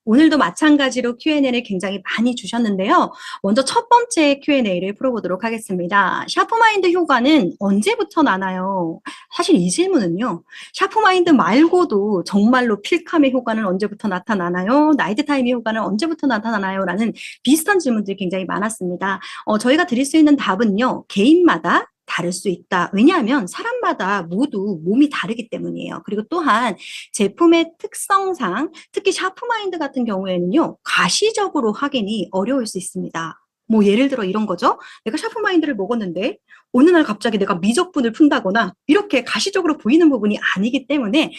오늘도 마찬가지로 Q&A를 굉장히 많이 주셨는데요. 먼저 첫 번째 Q&A를 풀어보도록 하겠습니다. 샤프마인드 효과는 언제부터 나나요? 사실 이 질문은요. 샤프마인드 말고도 정말로 필감의 효과는 언제부터 나타나나요? 나이트 타임의 효과는 언제부터 나타나나요? 라는 비슷한 질문들이 굉장히 많았습니다. 저희가 드릴 수 있는 답은요. 개인마다 다를 수 있다. 왜냐하면 사람마다 모두 몸이 다르기 때문이에요. 그리고 또한 제품의 특성상 특히 샤프마인드 같은 경우에는요. 가시적으로 확인이 어려울 수 있습니다. 뭐 예를 들어 이런 거죠. 내가 샤프마인드를 먹었는데 어느 날 갑자기 내가 미적분을 푼다거나 이렇게 가시적으로 보이는 부분이 아니기 때문에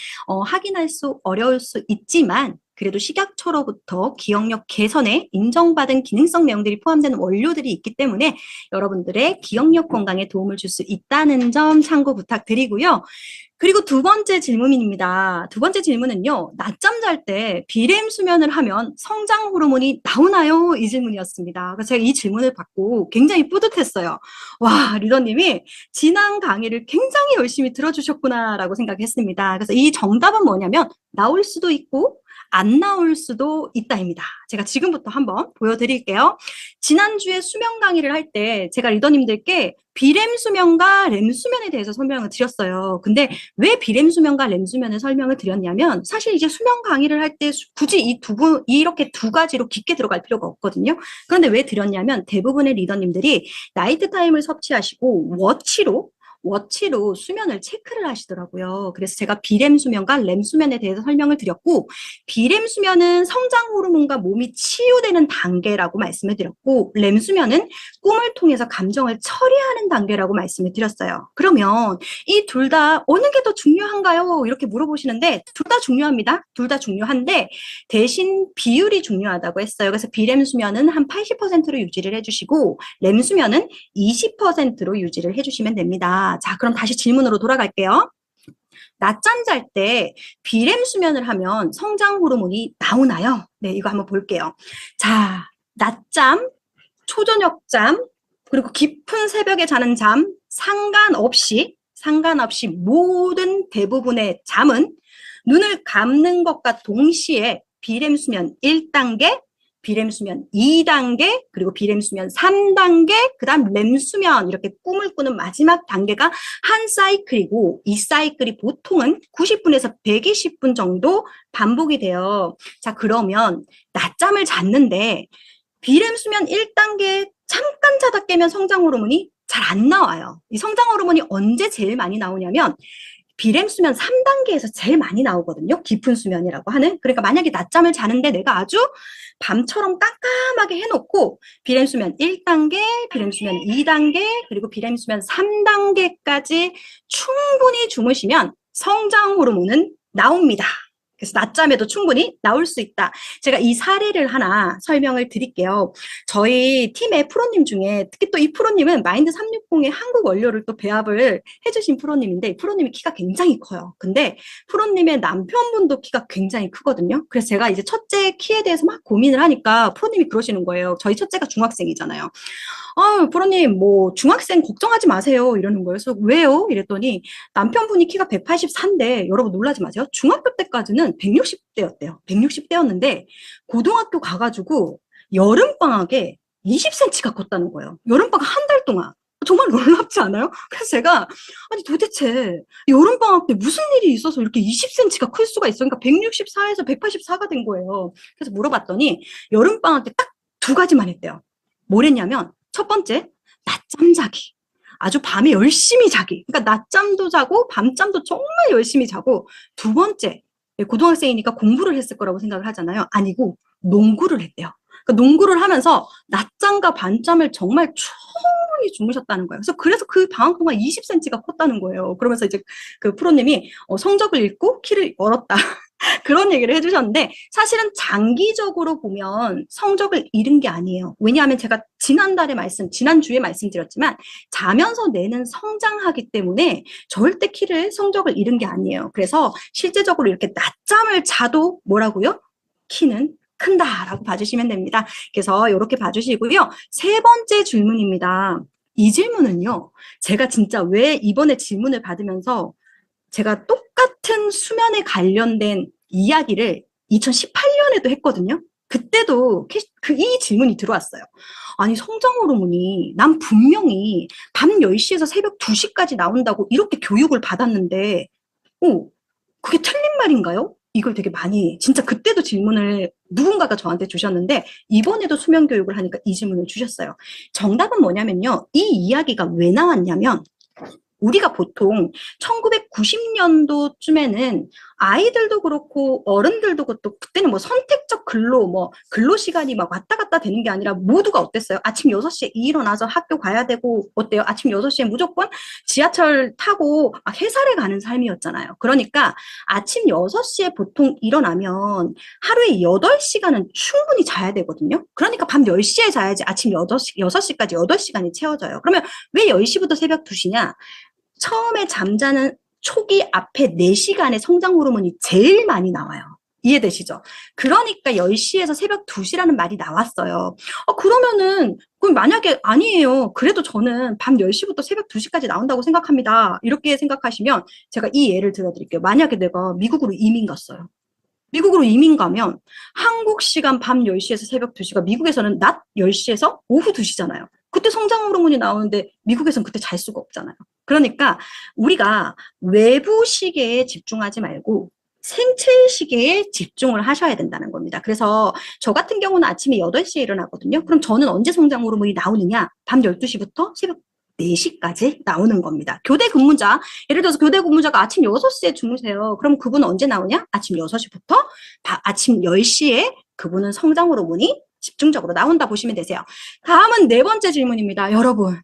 확인할 수 어려울 수 있지만 그래도 식약처로부터 기억력 개선에 인정받은 기능성 내용들이 포함되는 원료들이 있기 때문에 여러분들의 기억력 건강에 도움을 줄 수 있다는 점 참고 부탁드리고요. 그리고 두 번째 질문입니다. 두 번째 질문은요. 낮잠 잘 때 비렘 수면을 하면 성장 호르몬이 나오나요? 이 질문이었습니다. 그래서 제가 이 질문을 받고 굉장히 뿌듯했어요. 와, 리더님이 지난 강의를 굉장히 열심히 들어주셨구나라고 생각했습니다. 그래서 이 정답은 뭐냐면 나올 수도 있고 안 나올 수도 있다입니다. 제가 지금부터 한번 보여드릴게요. 지난주에 수면 강의를 할 때 제가 리더님들께 비렘 수면과 렘 수면에 대해서 설명을 드렸어요. 근데 왜 비렘 수면과 렘 수면을 설명을 드렸냐면 사실 이제 수면 강의를 할 때 굳이 이렇게 두 가지로 깊게 들어갈 필요가 없거든요. 그런데 왜 드렸냐면 대부분의 리더님들이 나이트 타임을 섭취하시고 워치로 수면을 체크를 하시더라고요. 그래서 제가 비렘 수면과 렘 수면에 대해서 설명을 드렸고 비렘 수면은 성장 호르몬과 몸이 치유되는 단계라고 말씀을 드렸고 렘 수면은 꿈을 통해서 감정을 처리하는 단계라고 말씀을 드렸어요. 그러면 이 둘 다 어느 게 더 중요한가요? 이렇게 물어보시는데 둘 다 중요합니다. 둘 다 중요한데 대신 비율이 중요하다고 했어요. 그래서 비렘 수면은 한 80%로 유지를 해주시고 렘 수면은 20%로 유지를 해주시면 됩니다. 자, 그럼 다시 질문으로 돌아갈게요. 낮잠 잘 때 비렘 수면을 하면 성장 호르몬이 나오나요? 네, 이거 한번 볼게요. 자, 낮잠, 초저녁잠, 그리고 깊은 새벽에 자는 잠, 상관없이 모든 대부분의 잠은 눈을 감는 것과 동시에 비렘 수면 1단계, 비렘 수면 2단계, 그리고 비렘 수면 3단계, 그 다음 렘 수면 이렇게 꿈을 꾸는 마지막 단계가 한 사이클이고 이 사이클이 보통은 90분에서 120분 정도 반복이 돼요. 자, 그러면 낮잠을 잤는데 비렘 수면 1단계 잠깐 자다 깨면 성장 호르몬이 잘 안 나와요. 이 성장 호르몬이 언제 제일 많이 나오냐면 비렘 수면 3단계에서 제일 많이 나오거든요. 깊은 수면이라고 하는. 그러니까 만약에 낮잠을 자는데 내가 아주 밤처럼 깜깜하게 해놓고 비렘 수면 1단계, 비렘 수면 2단계, 그리고 비렘 수면 3단계까지 충분히 주무시면 성장 호르몬은 나옵니다. 그래서 낮잠에도 충분히 나올 수 있다. 제가 이 사례를 하나 설명을 드릴게요. 저희 팀의 프로님 중에 특히 또 이 프로님은 마인드 360의 한국 원료를 또 배합을 해주신 프로님인데 이 프로님이 키가 굉장히 커요. 근데 프로님의 남편분도 키가 굉장히 크거든요. 그래서 제가 이제 첫째 키에 대해서 막 고민을 하니까 프로님이 그러시는 거예요. 저희 첫째가 중학생이잖아요. 프로님, 뭐, 중학생 걱정하지 마세요. 이러는 거예요. 그래서 왜요? 이랬더니 남편분이 키가 184인데, 여러분 놀라지 마세요. 중학교 때까지는 160대였대요. 160대였는데, 고등학교 가가지고 여름방학에 20cm가 컸다는 거예요. 여름방학 한 달 동안. 정말 놀랍지 않아요? 그래서 제가, 아니, 도대체 여름방학 때 무슨 일이 있어서 이렇게 20cm가 클 수가 있어? 그러니까 164에서 184가 된 거예요. 그래서 물어봤더니, 여름방학 때 딱 두 가지만 했대요. 뭐랬냐면, 첫 번째, 낮잠 자기. 아주 밤에 열심히 자기. 그러니까 낮잠도 자고 밤잠도 정말 열심히 자고 두 번째, 고등학생이니까 공부를 했을 거라고 생각을 하잖아요. 아니고 농구를 했대요. 그러니까 농구를 하면서 낮잠과 밤잠을 정말 충분히 주무셨다는 거예요. 그래서 그 방학 동안 20cm가 컸다는 거예요. 그러면서 이제 그 프로님이 성적을 읽고 키를 열었다. 그런 얘기를 해주셨는데 사실은 장기적으로 보면 성적을 잃은 게 아니에요. 왜냐하면 제가 지난주에 말씀드렸지만 자면서 뇌는 성장하기 때문에 절대 성적을 잃은 게 아니에요. 그래서 실제적으로 이렇게 낮잠을 자도 뭐라고요? 키는 큰다라고 봐주시면 됩니다. 그래서 이렇게 봐주시고요. 세 번째 질문입니다. 이 질문은요. 제가 진짜 왜 이번에 질문을 받으면서 제가 똑같은 수면에 관련된 이야기를 2018년에 이번에도 했거든요. 그때도 이 질문이 들어왔어요. 아니, 성장 호르몬이 난 분명히 밤 10시에서 새벽 2시까지 나온다고 이렇게 교육을 받았는데, 그게 틀린 말인가요? 이걸 되게 많이, 진짜 그때도 질문을 누군가가 저한테 주셨는데, 이번에도 수면 교육을 하니까 이 질문을 주셨어요. 정답은 뭐냐면요. 이 이야기가 왜 나왔냐면, 우리가 보통 1990년도쯤에는 아이들도 그렇고 어른들도 그렇고 그때는 뭐 선택적 근로 뭐 근로 시간이 막 왔다 갔다 되는 게 아니라 모두가 어땠어요? 아침 6시에 일어나서 학교 가야 되고 어때요? 아침 6시에 무조건 지하철 타고 회사를 가는 삶이었잖아요. 그러니까 아침 6시에 보통 일어나면 하루에 8시간은 충분히 자야 되거든요. 그러니까 밤 10시에 자야지 아침 6시까지 8시간이 채워져요. 그러면 왜 10시부터 새벽 2시냐? 처음에 잠자는 초기 앞에 4시간의 성장 호르몬이 제일 많이 나와요. 이해되시죠? 그러니까 10시에서 새벽 2시라는 말이 나왔어요. 그러면은, 그럼 만약에 아니에요. 그래도 저는 밤 10시부터 새벽 2시까지 나온다고 생각합니다. 이렇게 생각하시면 제가 이 예를 들어드릴게요. 만약에 내가 미국으로 이민 갔어요. 미국으로 이민 가면 한국 시간 밤 10시에서 새벽 2시가 미국에서는 낮 10시에서 오후 2시잖아요. 그때 성장 호르몬이 나오는데 미국에서는 그때 잘 수가 없잖아요. 그러니까 우리가 외부 시계에 집중하지 말고 생체 시계에 집중을 하셔야 된다는 겁니다. 그래서 저 같은 경우는 아침에 8시에 일어나거든요. 그럼 저는 언제 성장 호르몬이 나오느냐? 밤 12시부터 새벽 4시까지 나오는 겁니다. 교대 근무자, 예를 들어서 교대 근무자가 아침 6시에 주무세요. 그럼 그분은 언제 나오냐? 아침 6시부터 아침 10시에 그분은 성장 호르몬이 집중적으로 나온다 보시면 되세요. 다음은 4번째 질문입니다. 여러분,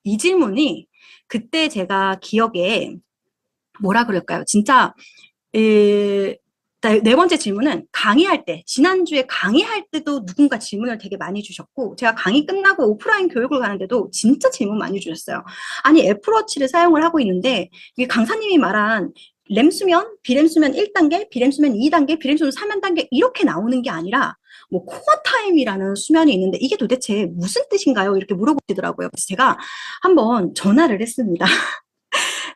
이 질문이 그때 제가 기억에 뭐라 그럴까요? 진짜 네 번째 질문은 강의할 때, 지난주에 강의할 때도 누군가 질문을 되게 많이 주셨고, 제가 강의 끝나고 오프라인 교육을 가는데도 진짜 질문 많이 주셨어요. 아니, 애플워치를 사용을 하고 있는데, 이게 강사님이 말한 렘 수면, 비렘 수면 1단계, 비렘 수면 2단계, 비렘 수면 3단계 이렇게 나오는 게 아니라 뭐 코어 타임이라는 수면이 있는데 이게 도대체 무슨 뜻인가요? 이렇게 물어보시더라고요. 그래서 제가 한번 전화를 했습니다.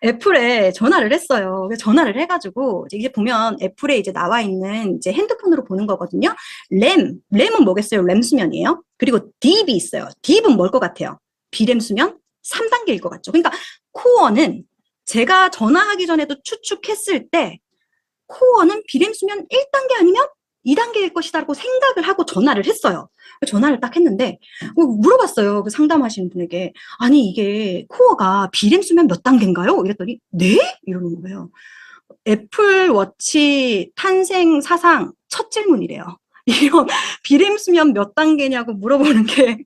애플에 전화를 했어요. 그래서 전화를 해가지고 이제 보면 애플에 이제 나와 있는 이제 핸드폰으로 보는 거거든요. 램은 뭐겠어요? 램 수면이에요. 그리고 딥이 있어요. 딥은 뭘 것 같아요? 비램 수면 3단계일 것 같죠. 그러니까 코어는 제가 전화하기 전에도 추측했을 때 코어는 비램 수면 1단계 아니면 2단계일 것이다라고 생각을 하고 전화를 했어요. 전화를 딱 했는데 물어봤어요. 그 상담하시는 분에게. 아니 이게 코어가 비램 수면 몇 단계인가요? 이랬더니 네? 이러는 거예요. 애플워치 탄생 사상 첫 질문이래요. 이런 비램 수면 몇 단계냐고 물어보는 게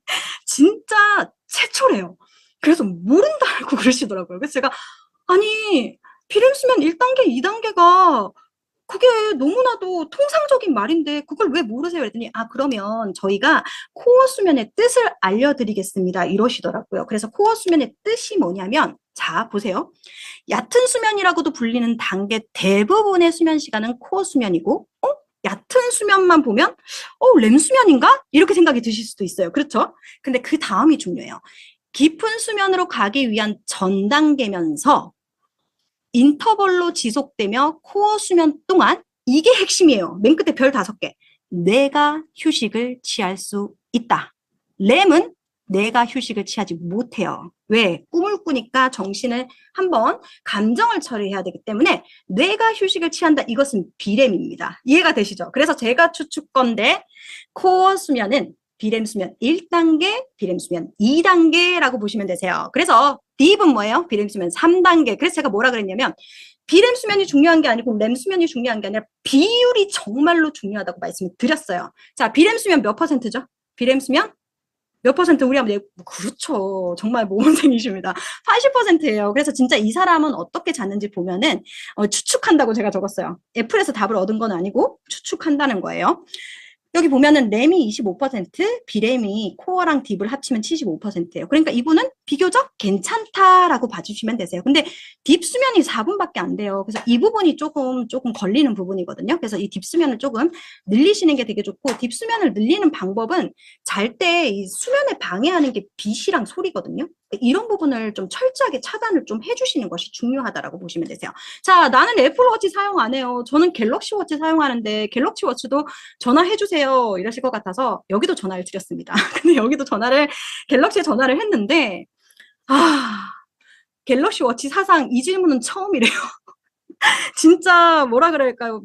진짜 최초래요. 그래서 모른다고 그러시더라고요. 그래서 제가 아니 비램 수면 1단계, 2단계가 그게 너무나도 통상적인 말인데 그걸 왜 모르세요? 그랬더니 그러면 저희가 코어 수면의 뜻을 알려드리겠습니다. 이러시더라고요. 그래서 코어 수면의 뜻이 뭐냐면 자 보세요. 얕은 수면이라고도 불리는 단계 대부분의 수면 시간은 코어 수면이고 얕은 수면만 보면 렘 수면인가? 이렇게 생각이 드실 수도 있어요. 그렇죠? 근데 그 다음이 중요해요. 깊은 수면으로 가기 위한 전 단계면서 인터벌로 지속되며 코어 수면 동안 이게 핵심이에요. 맨 끝에 별 5개. 내가 휴식을 취할 수 있다. 렘은 내가 휴식을 취하지 못해요. 왜? 꿈을 꾸니까 정신을 한번 감정을 처리해야 되기 때문에 뇌가 휴식을 취한다. 이것은 비렘입니다. 이해가 되시죠? 그래서 제가 추측건데 코어 수면은 비렘 수면 1단계, 비렘 수면 2단계라고 보시면 되세요. 그래서 딥은 뭐예요? 비렘 수면 3단계. 그래서 제가 뭐라 그랬냐면 비렘 수면이 중요한 게 아니고 렘 수면이 중요한 게 아니라 비율이 정말로 중요하다고 말씀을 드렸어요. 자, 비렘 수면 몇 %죠? 비렘 수면 몇 %? 우리 한번 그렇죠. 정말 모범생이십니다. 80%예요. 그래서 진짜 이 사람은 어떻게 잤는지 보면은 추측한다고 제가 적었어요. 애플에서 답을 얻은 건 아니고 추측한다는 거예요. 여기 보면은 램이 25%, 비램이 코어랑 딥을 합치면 75%예요. 그러니까 이분은 비교적 괜찮다라고 봐주시면 되세요. 근데 딥수면이 4분밖에 안 돼요. 그래서 이 부분이 조금 걸리는 부분이거든요. 그래서 이 딥수면을 조금 늘리시는 게 되게 좋고, 딥수면을 늘리는 방법은 잘 때 이 수면에 방해하는 게 빛이랑 소리거든요. 이런 부분을 좀 철저하게 차단을 좀 해주시는 것이 중요하다라고 보시면 되세요. 자, 나는 애플워치 사용 안 해요. 저는 갤럭시워치 사용하는데 갤럭시워치도 전화해주세요. 이러실 것 같아서 여기도 전화를 드렸습니다. 근데 여기도 갤럭시에 전화를 했는데, 갤럭시 워치 사상 이 질문은 처음이래요. 진짜 뭐라 그럴까요?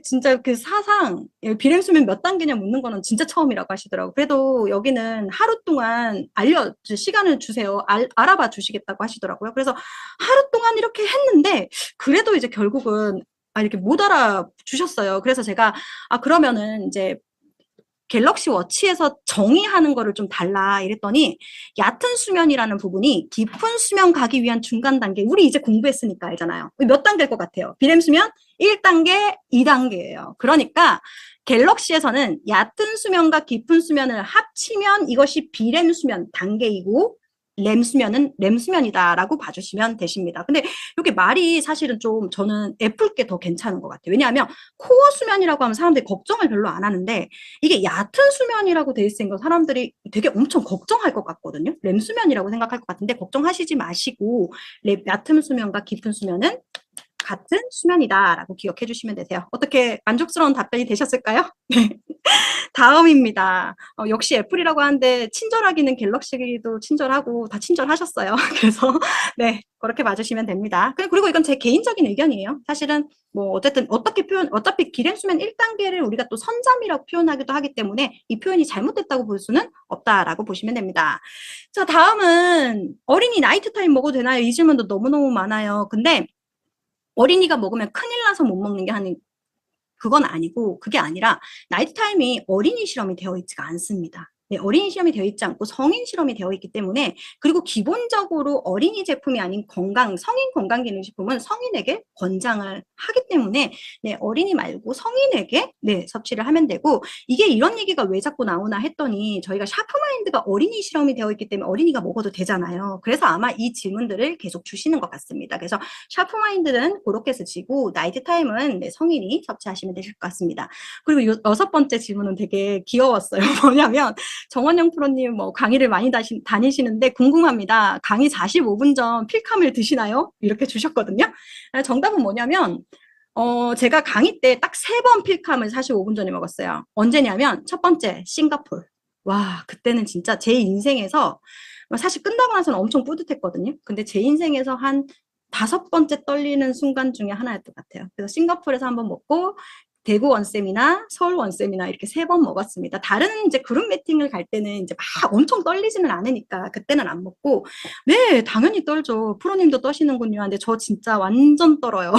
진짜 그 사상, 비рем수면 몇 단계냐 묻는 거는 진짜 처음이라고 하시더라고요. 그래도 여기는 하루 동안 시간을 주세요. 알아봐 주시겠다고 하시더라고요. 그래서 하루 동안 이렇게 했는데, 그래도 이제 결국은, 이렇게 못 알아주셨어요. 그래서 제가, 그러면은 이제 갤럭시 워치에서 정의하는 거를 좀 달라 이랬더니, 얕은 수면이라는 부분이 깊은 수면 가기 위한 중간 단계, 우리 이제 공부했으니까 알잖아요. 몇 단계일 것 같아요? 비렘 수면 1단계, 2단계예요. 그러니까 갤럭시에서는 얕은 수면과 깊은 수면을 합치면 이것이 비렘 수면 단계이고, 램 수면이다라고 봐주시면 되십니다. 근데 이게 말이 사실은 좀 저는 애플 게 더 괜찮은 것 같아요. 왜냐하면 코어 수면이라고 하면 사람들이 걱정을 별로 안 하는데, 이게 얕은 수면이라고 돼 있으니까 사람들이 되게 엄청 걱정할 것 같거든요. 램 수면이라고 생각할 것 같은데 걱정하시지 마시고, 얕은 수면과 깊은 수면은 같은 수면이다라고 기억해 주시면 되세요. 어떻게 만족스러운 답변이 되셨을까요? 네. 다음입니다. 역시 애플이라고 하는데 친절하기는 갤럭시도 친절하고 다 친절하셨어요. 그래서 네, 그렇게 봐주시면 됩니다. 그리고 이건 제 개인적인 의견이에요. 사실은 뭐 어쨌든 어차피 기рем수면 1단계를 우리가 또 선잠이라고 표현하기도 하기 때문에 이 표현이 잘못됐다고 볼 수는 없다라고 보시면 됩니다. 자, 다음은 어린이 나이트 타임 먹어도 되나요? 이 질문도 너무너무 많아요. 근데 어린이가 먹으면 큰일 나서 못 먹는 게 그건 아니고, 그게 아니라 나이트 타임이 어린이 실험이 되어 있지가 않습니다. 네, 어린이 실험이 되어 있지 않고 성인 실험이 되어 있기 때문에, 그리고 기본적으로 어린이 제품이 아닌 성인 건강기능식품은 성인에게 권장을 하기 때문에, 네, 어린이 말고 성인에게 네, 섭취를 하면 되고, 이게 이런 얘기가 왜 자꾸 나오나 했더니 저희가 샤프마인드가 어린이 실험이 되어 있기 때문에 어린이가 먹어도 되잖아요. 그래서 아마 이 질문들을 계속 주시는 것 같습니다. 그래서 샤프마인드는 그렇게 쓰시고, 나이트 타임은 네, 성인이 섭취하시면 되실 것 같습니다. 그리고 6번째 질문은 되게 귀여웠어요. 뭐냐면 정원영 프로님 뭐 강의를 많이 다니시는데 궁금합니다. 강의 45분 전 필캄을 드시나요? 이렇게 주셨거든요. 정답은 뭐냐면 제가 강의 때 딱 3번 필캄을 45분 전에 먹었어요. 언제냐면 첫 번째 싱가포르. 와, 그때는 진짜 제 인생에서, 사실 끝나고 나서는 엄청 뿌듯했거든요. 근데 제 인생에서 한 5번째 떨리는 순간 중에 하나였던 것 같아요. 그래서 싱가포르에서 한번 먹고, 대구 원쌤이나 서울 원쌤이나 이렇게 3번 먹었습니다. 다른 이제 그룹 미팅을 갈 때는 이제 막 엄청 떨리지는 않으니까 그때는 안 먹고, 네, 당연히 떨죠. 프로님도 떠시는군요. 근데 저 진짜 완전 떨어요.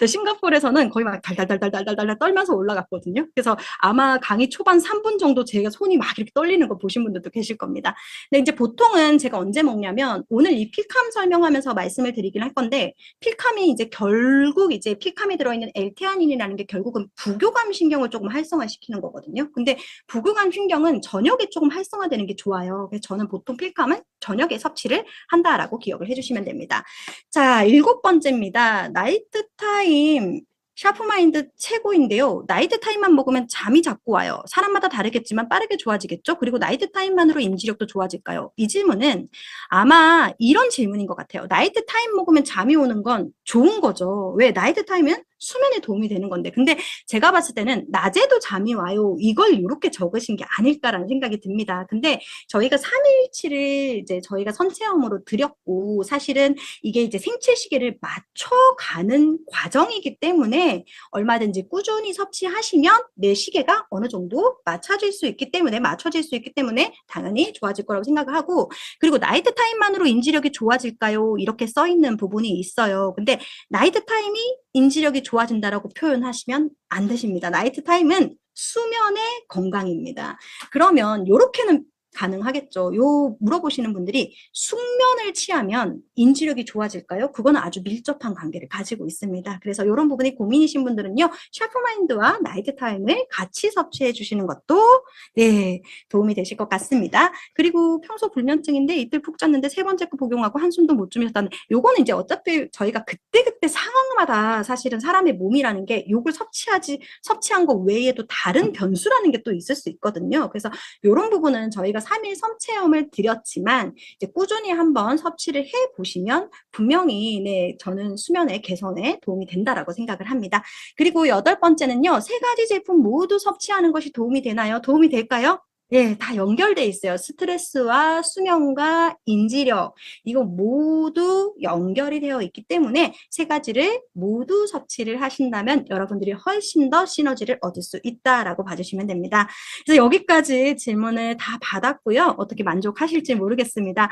싱가포르에서는 거의 막 달달달달달달달 떨면서 올라갔거든요. 그래서 아마 강의 초반 3분 정도 제가 손이 막 이렇게 떨리는 거 보신 분들도 계실 겁니다. 근데 이제 보통은 제가 언제 먹냐면, 오늘 이 필캄 설명하면서 말씀을 드리긴 할 건데, 필캄이 이제 결국 이제 필캄이 들어있는 L테아닌이라는 게 결국은 부교감 신경을 조금 활성화시키는 거거든요. 근데 부교감 신경은 저녁에 조금 활성화되는 게 좋아요. 그래서 저는 보통 필캄은 저녁에 섭취를 한다라고 기억을 해주시면 됩니다. 자, 7번째입니다. 나이트 타임 샤프마인드 최고인데요. 나이트 타임만 먹으면 잠이 자꾸 와요. 사람마다 다르겠지만 빠르게 좋아지겠죠? 그리고 나이트 타임만으로 인지력도 좋아질까요? 이 질문은 아마 이런 질문인 것 같아요. 나이트 타임 먹으면 잠이 오는 건 좋은 거죠. 왜? 나이트 타임은 수면에 도움이 되는 건데. 근데 제가 봤을 때는 낮에도 잠이 와요. 이걸 이렇게 적으신 게 아닐까라는 생각이 듭니다. 근데 저희가 3일치를 이제 저희가 선체험으로 드렸고, 사실은 이게 이제 생체 시계를 맞춰가는 과정이기 때문에 얼마든지 꾸준히 섭취하시면 내 시계가 어느 정도 맞춰질 수 있기 때문에 당연히 좋아질 거라고 생각을 하고, 그리고 나이트 타임만으로 인지력이 좋아질까요? 이렇게 써 있는 부분이 있어요. 근데 나이트 타임이 인지력이 좋아진다라고 표현하시면 안 되십니다. 나이트 타임은 수면의 건강입니다. 그러면 이렇게는 가능하겠죠. 요 물어보시는 분들이 숙면을 취하면 인지력이 좋아질까요? 그거는 아주 밀접한 관계를 가지고 있습니다. 그래서 이런 부분이 고민이신 분들은요, 샤프마인드와 나이트 타임을 같이 섭취해 주시는 것도 네, 도움이 되실 것 같습니다. 그리고 평소 불면증인데 이틀 푹 잤는데 세 번째 거 복용하고 한숨도 못 주무셨다는 요거는 이제 어차피 저희가 그때그때 상황마다 사실은 사람의 몸이라는 게 요걸 섭취한 거 외에도 다른 변수라는 게 또 있을 수 있거든요. 그래서 요런 부분은 저희가 3일 섬체험을 드렸지만 이제 꾸준히 한번 섭취를 해 보시면 분명히 네, 저는 수면의 개선에 도움이 된다라고 생각을 합니다. 그리고 여덟 번째는요. 세 가지 제품 모두 섭취하는 것이 도움이 되나요? 도움이 될까요? 예, 다 연결돼 있어요. 스트레스와 수면과 인지력 이거 모두 연결이 되어 있기 때문에 세 가지를 모두 섭취를 하신다면 여러분들이 훨씬 더 시너지를 얻을 수 있다라고 봐주시면 됩니다. 그래서 여기까지 질문을 다 받았고요. 어떻게 만족하실지 모르겠습니다.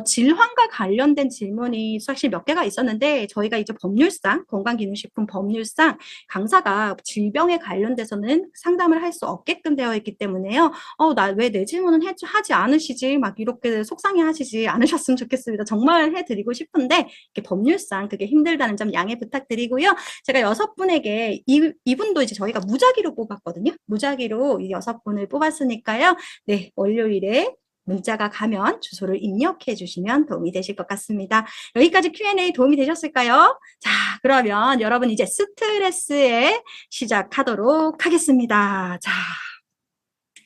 질환과 관련된 질문이 사실 몇 개가 있었는데 저희가 이제 법률상 건강기능식품 법률상 강사가 질병에 관련돼서는 상담을 할 수 없게끔 되어 있기 때문에요. 나 왜 내 질문은 하지 않으시지? 막 이렇게 속상해 하시지 않으셨으면 좋겠습니다. 정말 해드리고 싶은데 이렇게 법률상 그게 힘들다는 점 양해 부탁드리고요. 제가 6분에게 이분도 이제 저희가 무작위로 뽑았거든요. 무작위로 이 6분을 뽑았으니까요. 네, 월요일에 문자가 가면 주소를 입력해 주시면 도움이 되실 것 같습니다. 여기까지 Q&A 도움이 되셨을까요? 자, 그러면 여러분 이제 스트레스에 시작하도록 하겠습니다. 자,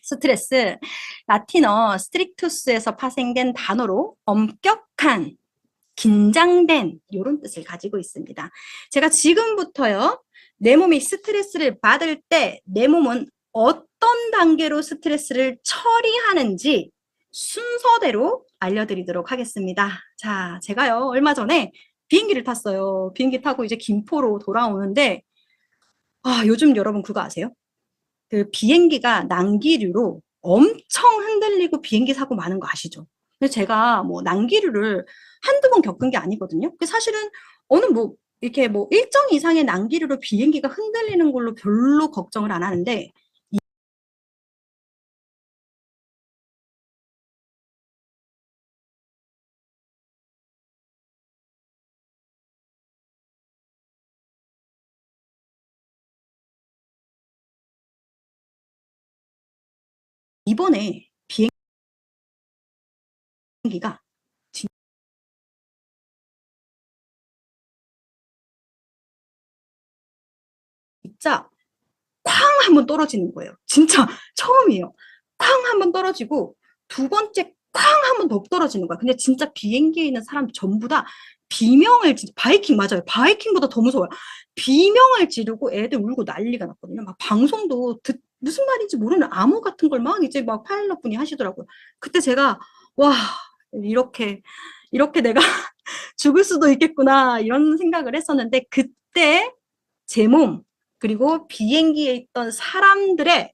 스트레스, 라틴어 스트릭투스에서 파생된 단어로 엄격한, 긴장된 이런 뜻을 가지고 있습니다. 제가 지금부터요. 내 몸이 스트레스를 받을 때 내 몸은 어떤 단계로 스트레스를 처리하는지 순서대로 알려드리도록 하겠습니다. 자, 제가요. 얼마 전에 비행기를 탔어요. 비행기 타고 이제 김포로 돌아오는데 요즘 여러분 그거 아세요? 그 비행기가 난기류로 엄청 흔들리고 비행기 사고 많은 거 아시죠? 근데 제가 뭐 난기류를 한두 번 겪은 게 아니거든요. 그 사실은 어느 뭐 이렇게 뭐 일정 이상의 난기류로 비행기가 흔들리는 걸로 별로 걱정을 안 하는데 이번에 비행기가 진짜 쾅 한번 떨어지는 거예요. 진짜 처음이에요. 쾅 한번 떨어지고 두 번째 쾅 한번 더 떨어지는 거야. 근데 진짜 비행기에 있는 사람 전부 다 비명을 바이킹 맞아요. 바이킹보다 더 무서워요. 비명을 지르고 애들 울고 난리가 났거든요. 막 방송도 무슨 말인지 모르는 암호 같은 걸 막 이제 막 파일럿 분이 하시더라고요. 그때 제가 와 이렇게 내가 죽을 수도 있겠구나 이런 생각을 했었는데 그때 제 몸 그리고 비행기에 있던 사람들의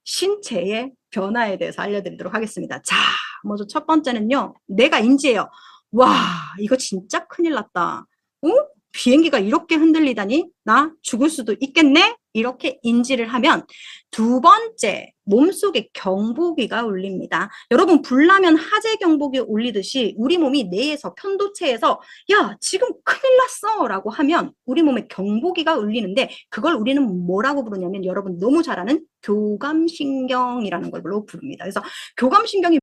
신체의 변화에 대해서 알려드리도록 하겠습니다. 자, 먼저 첫 번째는요. 내가 인지해요. 와, 이거 진짜 큰일 났다. 비행기가 이렇게 흔들리다니 나 죽을 수도 있겠네? 이렇게 인지를 하면 두 번째, 몸속에 경보기가 울립니다. 여러분 불나면 하재 경보기 울리듯이 우리 몸이 뇌에서 편도체에서 야 지금 큰일 났어 라고 하면 우리 몸에 경보기가 울리는데 그걸 우리는 뭐라고 부르냐면 여러분 너무 잘 아는 교감신경이라는 걸로 부릅니다. 그래서 교감신경이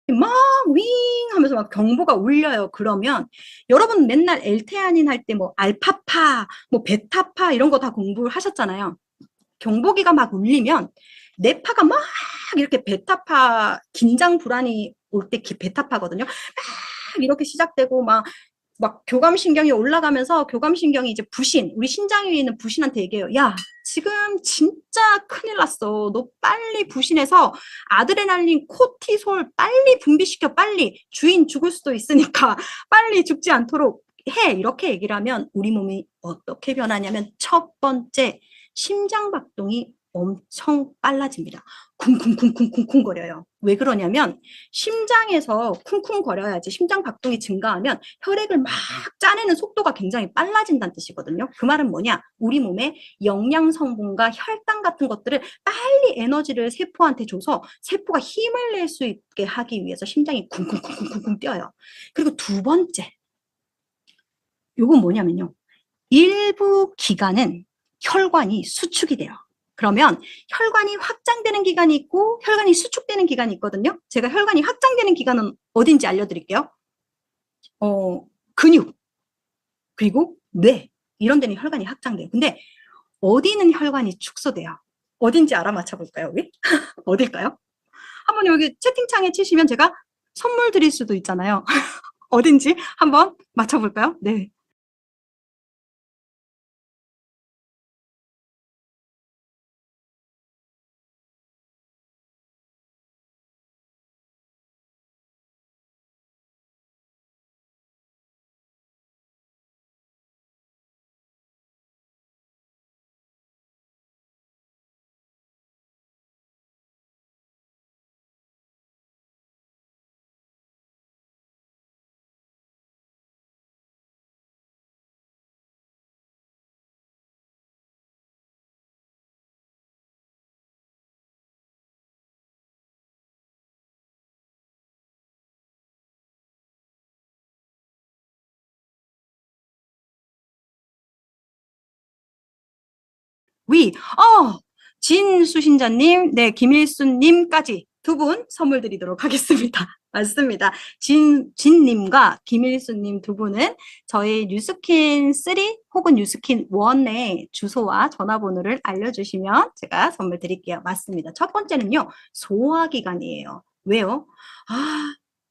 막 윙 하면서 막 경보가 울려요. 그러면 여러분 맨날 엘테아닌 할 때 뭐 알파파, 뭐 베타파 이런 거 다 공부를 하셨잖아요. 경보기가 막 울리면 뇌파가 막 이렇게 베타파 긴장 불안이 올 때 베타파거든요. 막 이렇게 시작되고 막 교감신경이 올라가면서 교감신경이 이제 부신, 우리 신장 위에 있는 부신한테 얘기해요. 야, 지금 진짜 큰일 났어. 너 빨리 부신해서 아드레날린, 코티솔 빨리 분비시켜, 빨리. 주인 죽을 수도 있으니까 빨리 죽지 않도록 해. 이렇게 얘기를 하면 우리 몸이 어떻게 변하냐면 첫 번째, 심장박동이 엄청 빨라집니다. 쿵쿵쿵쿵쿵쿵 거려요. 왜 그러냐면 심장에서 쿵쿵거려야지 심장 박동이 증가하면 혈액을 막 짜내는 속도가 굉장히 빨라진다는 뜻이거든요. 그 말은 뭐냐? 우리 몸에 영양 성분과 혈당 같은 것들을 빨리 에너지를 세포한테 줘서 세포가 힘을 낼 수 있게 하기 위해서 심장이 쿵쿵쿵쿵쿵 뛰어요. 그리고 두 번째, 요건 뭐냐면요. 일부 기간은 혈관이 수축이 돼요. 그러면 혈관이 확장되는 기간이 있고 혈관이 수축되는 기간이 있거든요. 제가 혈관이 확장되는 기간은 어딘지 알려드릴게요. 근육, 그리고 뇌, 이런 데는 혈관이 확장돼요. 근데 어디는 혈관이 축소돼요? 어딘지 알아맞혀볼까요, 우리? 어딜까요? 한번 여기 채팅창에 치시면 제가 선물 드릴 수도 있잖아요. 어딘지 한번 맞춰볼까요? 네. 위, 진수신자님, 네, 김일수님까지 두 분 선물 드리도록 하겠습니다. 맞습니다. 진님과 김일수님 두 분은 저희 뉴스킨 3 혹은 뉴스킨 1의 주소와 전화번호를 알려주시면 제가 선물 드릴게요. 맞습니다. 첫 번째는요, 소화기관이에요. 왜요?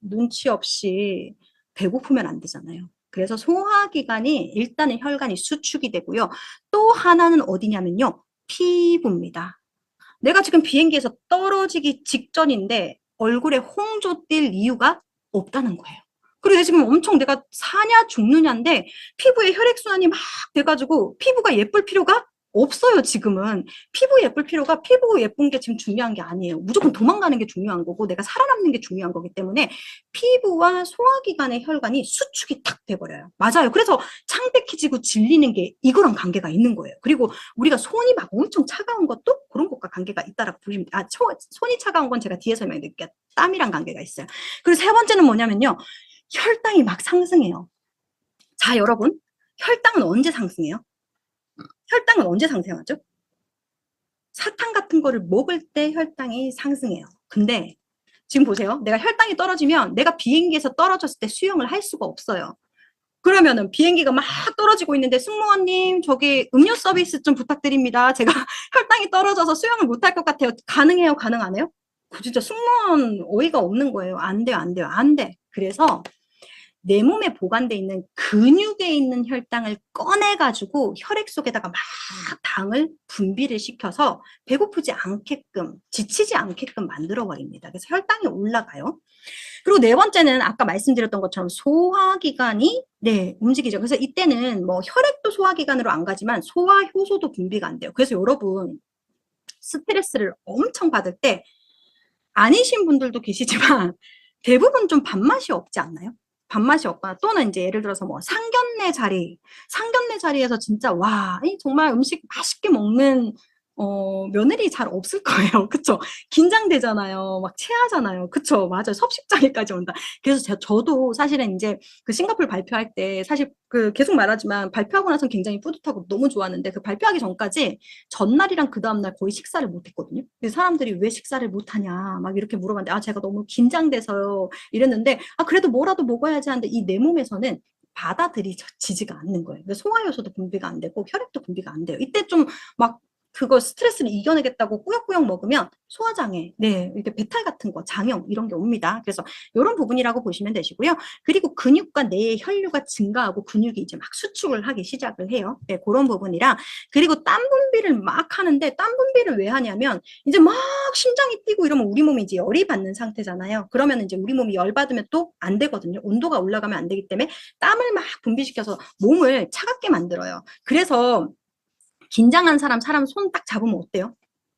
눈치 없이 배고프면 안 되잖아요. 그래서 소화기관이 일단은 혈관이 수축이 되고요. 또 하나는 어디냐면요. 피부입니다. 내가 지금 비행기에서 떨어지기 직전인데 얼굴에 홍조 띌 이유가 없다는 거예요. 그리고 지금 엄청 내가 사냐 죽느냐인데 피부에 혈액순환이 막 돼가지고 피부가 예쁠 필요가 없어요, 지금은. 피부 예쁠 필요가, 피부 예쁜 게 지금 중요한 게 아니에요. 무조건 도망가는 게 중요한 거고 내가 살아남는 게 중요한 거기 때문에 피부와 소화기관의 혈관이 수축이 탁 돼버려요. 맞아요. 그래서 창백해지고 질리는 게 이거랑 관계가 있는 거예요. 그리고 우리가 손이 막 엄청 차가운 것도 그런 것과 관계가 있다라고 보시면 손이 차가운 건 제가 뒤에 설명드릴게요. 땀이랑 관계가 있어요. 그리고 세 번째는 뭐냐면요. 혈당이 막 상승해요. 자, 여러분. 혈당은 언제 상승해요? 혈당은 언제 상승하죠? 사탕 같은 거를 먹을 때 혈당이 상승해요. 근데 지금 보세요. 내가 혈당이 떨어지면 내가 비행기에서 떨어졌을 때 수영을 할 수가 없어요. 그러면은 비행기가 막 떨어지고 있는데 승무원님 저기 음료 서비스 좀 부탁드립니다. 제가 혈당이 떨어져서 수영을 못할 것 같아요. 가능해요? 가능 안 해요? 진짜 승무원 어이가 없는 거예요. 안 돼요, 안 돼요, 안 돼. 그래서 내 몸에 보관돼 있는 근육에 있는 혈당을 꺼내가지고 혈액 속에다가 막 당을 분비를 시켜서 배고프지 않게끔, 지치지 않게끔 만들어버립니다. 그래서 혈당이 올라가요. 그리고 네 번째는 아까 말씀드렸던 것처럼 소화기관이 네, 움직이죠. 그래서 이때는 뭐 혈액도 소화기관으로 안 가지만 소화효소도 분비가 안 돼요. 그래서 여러분 스트레스를 엄청 받을 때 아니신 분들도 계시지만 대부분 좀 밥맛이 없지 않나요? 밥맛이 없거나 또는 이제 예를 들어서 뭐 상견례 자리에서 진짜 와, 정말 음식 맛있게 먹는 며느리 잘 없을 거예요. 그쵸? 긴장되잖아요. 막 체하잖아요. 그쵸? 맞아요. 섭식장애까지 온다. 그래서 저도 사실은 이제 그 싱가포르 발표할 때 사실 그 계속 말하지만 발표하고 나서 굉장히 뿌듯하고 너무 좋았는데 그 발표하기 전까지 전날이랑 그 다음날 거의 식사를 못 했거든요. 그래서 사람들이 왜 식사를 못 하냐 막 이렇게 물어봤는데 제가 너무 긴장돼서요 이랬는데 그래도 뭐라도 먹어야지 하는데 이 내 몸에서는 받아들이지가 않는 거예요. 소화효소도 분비가 안 되고 혈액도 분비가 안 돼요. 이때 좀막 그거 스트레스를 이겨내겠다고 꾸역꾸역 먹으면 소화장애, 네, 이렇게 배탈 같은 거, 장염 이런 게 옵니다. 그래서 이런 부분이라고 보시면 되시고요. 그리고 근육과 뇌의 혈류가 증가하고 근육이 이제 막 수축을 하기 시작을 해요. 네, 그런 부분이랑 그리고 땀 분비를 막 하는데 땀 분비를 왜 하냐면 이제 막 심장이 뛰고 이러면 우리 몸이 이제 열이 받는 상태잖아요. 그러면 이제 우리 몸이 열 받으면 또 안 되거든요. 온도가 올라가면 안 되기 때문에 땀을 막 분비시켜서 몸을 차갑게 만들어요. 그래서 긴장한 사람 손 딱 잡으면 어때요?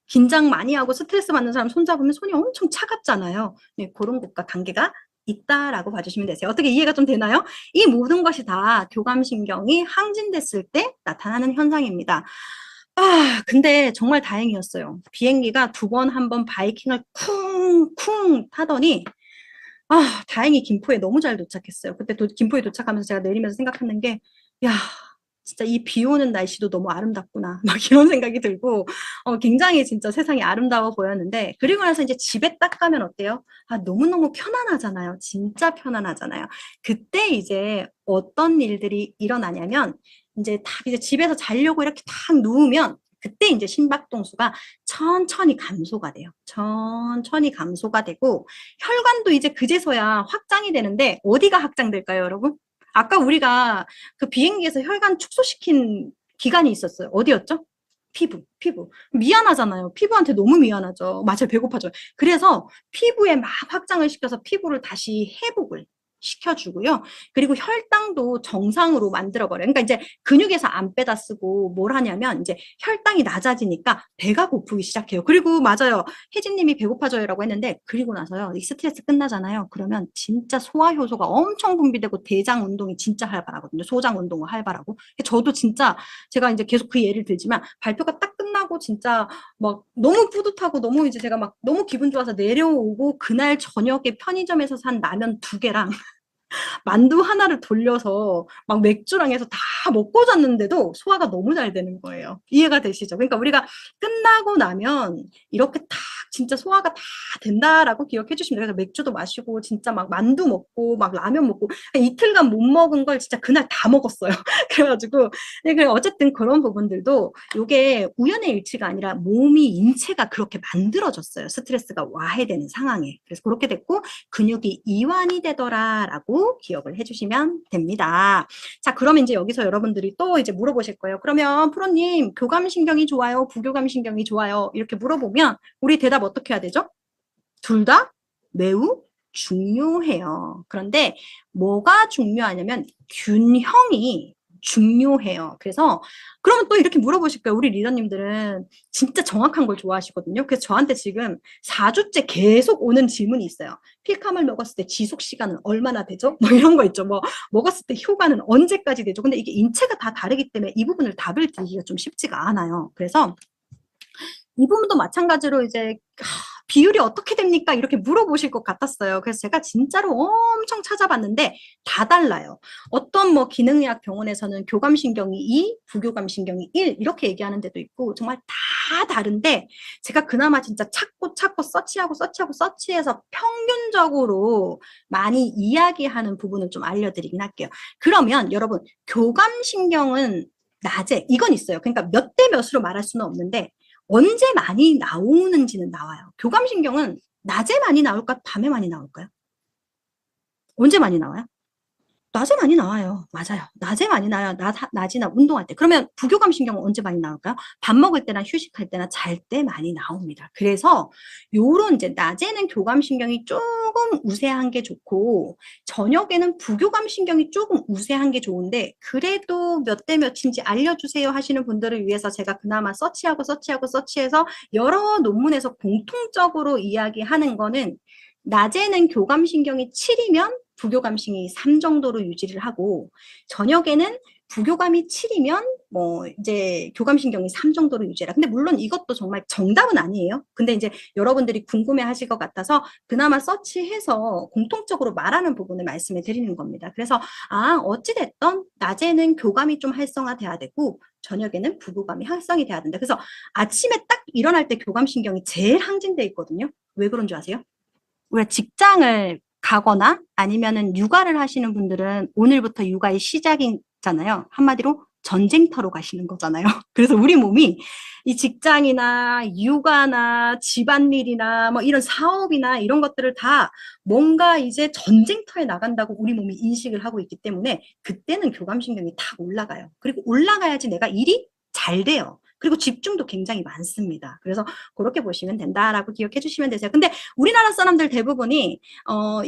긴장 많이 하고 스트레스 받는 사람 손잡으면 손이 엄청 차갑잖아요. 네, 그런 것과 관계가 있다라고 봐주시면 되세요. 어떻게 이해가 좀 되나요? 이 모든 것이 다 교감신경이 항진됐을 때 나타나는 현상입니다. 근데 정말 다행이었어요. 비행기가 2번, 1번 바이킹을 쿵쿵 타더니 다행히 김포에 너무 잘 도착했어요. 그때 김포에 도착하면서 제가 내리면서 생각하는 게, 야, 진짜 이 비 오는 날씨도 너무 아름답구나. 막 이런 생각이 들고, 굉장히 진짜 세상이 아름다워 보였는데, 그리고 나서 이제 집에 딱 가면 어때요? 너무너무 편안하잖아요. 진짜 편안하잖아요. 그때 이제 어떤 일들이 일어나냐면, 이제 딱 이제 집에서 자려고 이렇게 딱 누우면, 그때 이제 심박동수가 천천히 감소가 돼요. 천천히 감소가 되고, 혈관도 이제 그제서야 확장이 되는데, 어디가 확장될까요, 여러분? 아까 우리가 그 비행기에서 혈관 축소시킨 기간이 있었어요. 어디였죠? 피부. 미안하잖아요. 피부한테 너무 미안하죠. 맞아요. 배고파져요. 그래서 피부에 막 확장을 시켜서 피부를 다시 회복을 시켜주고요. 그리고 혈당도 정상으로 만들어버려요. 그러니까 이제 근육에서 안 빼다 쓰고 뭘 하냐면 이제 혈당이 낮아지니까 배가 고프기 시작해요. 그리고 맞아요. 혜진님이 배고파져요라고 했는데 그리고 나서요. 이 스트레스 끝나잖아요. 그러면 진짜 소화효소가 엄청 분비되고 대장 운동이 진짜 활발하거든요. 소장 운동은 활발하고. 저도 진짜 제가 이제 계속 그 예를 들지만 발표가 딱 끝나고 진짜 막 너무 뿌듯하고 너무 이제 제가 막 너무 기분 좋아서 내려오고 그날 저녁에 편의점에서 산 라면 2개랑 만두 하나를 돌려서 막 맥주랑 해서 다 먹고 잤는데도 소화가 너무 잘 되는 거예요. 이해가 되시죠? 그러니까 우리가 끝나고 나면 이렇게 딱 진짜 소화가 다 된다라고 기억해 주시면 돼요. 그래서 맥주도 마시고 진짜 막 만두 먹고 막 라면 먹고 이틀간 못 먹은 걸 진짜 그날 다 먹었어요. 그래가지고 네, 어쨌든 그런 부분들도 이게 우연의 일치가 아니라 몸이 인체가 그렇게 만들어졌어요. 스트레스가 와해되는 상황에. 그래서 그렇게 됐고 근육이 이완이 되더라라고 기억을 해주시면 됩니다. 자, 그러면 이제 여기서 여러분들이 또 이제 물어보실 거예요. 그러면 프로님 교감신경이 좋아요? 부교감신경이 좋아요? 이렇게 물어보면 우리 대답 어떻게 해야 되죠? 둘 다 매우 중요해요. 그런데 뭐가 중요하냐면 균형이 중요해요. 그래서 그러면 또 이렇게 물어보실 거예요. 우리 리더님들은 진짜 정확한 걸 좋아하시거든요. 그래서 저한테 지금 4주째 계속 오는 질문이 있어요. 필캄을 먹었을 때 지속 시간은 얼마나 되죠? 뭐 이런 거 있죠. 뭐 먹었을 때 효과는 언제까지 되죠? 근데 이게 인체가 다 다르기 때문에 이 부분을 답을 드리기가 좀 쉽지가 않아요. 그래서 이 부분도 마찬가지로 이제 비율이 어떻게 됩니까? 이렇게 물어보실 것 같았어요. 그래서 제가 진짜로 엄청 찾아봤는데 다 달라요. 어떤 뭐 기능의학 병원에서는 교감신경이 2, 부교감신경이 1 이렇게 얘기하는 데도 있고 정말 다 다른데 제가 그나마 진짜 찾고 서치해서 평균적으로 많이 이야기하는 부분을 좀 알려드리긴 할게요. 그러면 여러분 교감신경은 낮에 이건 있어요. 그러니까 몇 대 몇으로 말할 수는 없는데 언제 많이 나오는지는 나와요. 교감신경은 낮에 많이 나올까? 밤에 많이 나올까요? 언제 많이 나와요? 낮에 많이 나와요. 맞아요. 낮에 많이 나와요. 낮이나 운동할 때. 그러면 부교감신경은 언제 많이 나올까요? 밥 먹을 때나 휴식할 때나 잘 때 많이 나옵니다. 그래서 요런 이제 낮에는 교감신경이 조금 우세한 게 좋고 저녁에는 부교감신경이 조금 우세한 게 좋은데 그래도 몇 대 몇인지 알려주세요 하시는 분들을 위해서 제가 그나마 서치해서 여러 논문에서 공통적으로 이야기하는 거는 낮에는 교감신경이 7이면 부교감신경이 3 정도로 유지를 하고 저녁에는 부교감이 7이면 뭐 이제 교감신경이 3 정도로 유지해라. 근데 물론 이것도 정말 정답은 아니에요. 근데 이제 여러분들이 궁금해 하실 것 같아서 그나마 서치해서 공통적으로 말하는 부분을 말씀해 드리는 겁니다. 그래서 어찌됐든 낮에는 교감이 좀 활성화돼야 되고 저녁에는 부교감이 활성이 돼야 된다. 그래서 아침에 딱 일어날 때 교감신경이 제일 항진돼 있거든요. 왜 그런 줄 아세요? 우리가 직장을 가거나 아니면은 육아를 하시는 분들은 오늘부터 육아의 시작이잖아요. 한마디로 전쟁터로 가시는 거잖아요. 그래서 우리 몸이 이 직장이나 육아나 집안일이나 뭐 이런 사업이나 이런 것들을 다 뭔가 이제 전쟁터에 나간다고 우리 몸이 인식을 하고 있기 때문에 그때는 교감신경이 탁 올라가요. 그리고 올라가야지 내가 일이 잘 돼요. 그리고 집중도 굉장히 많습니다. 그래서 그렇게 보시면 된다라고 기억해 주시면 되세요. 근데 우리나라 사람들 대부분이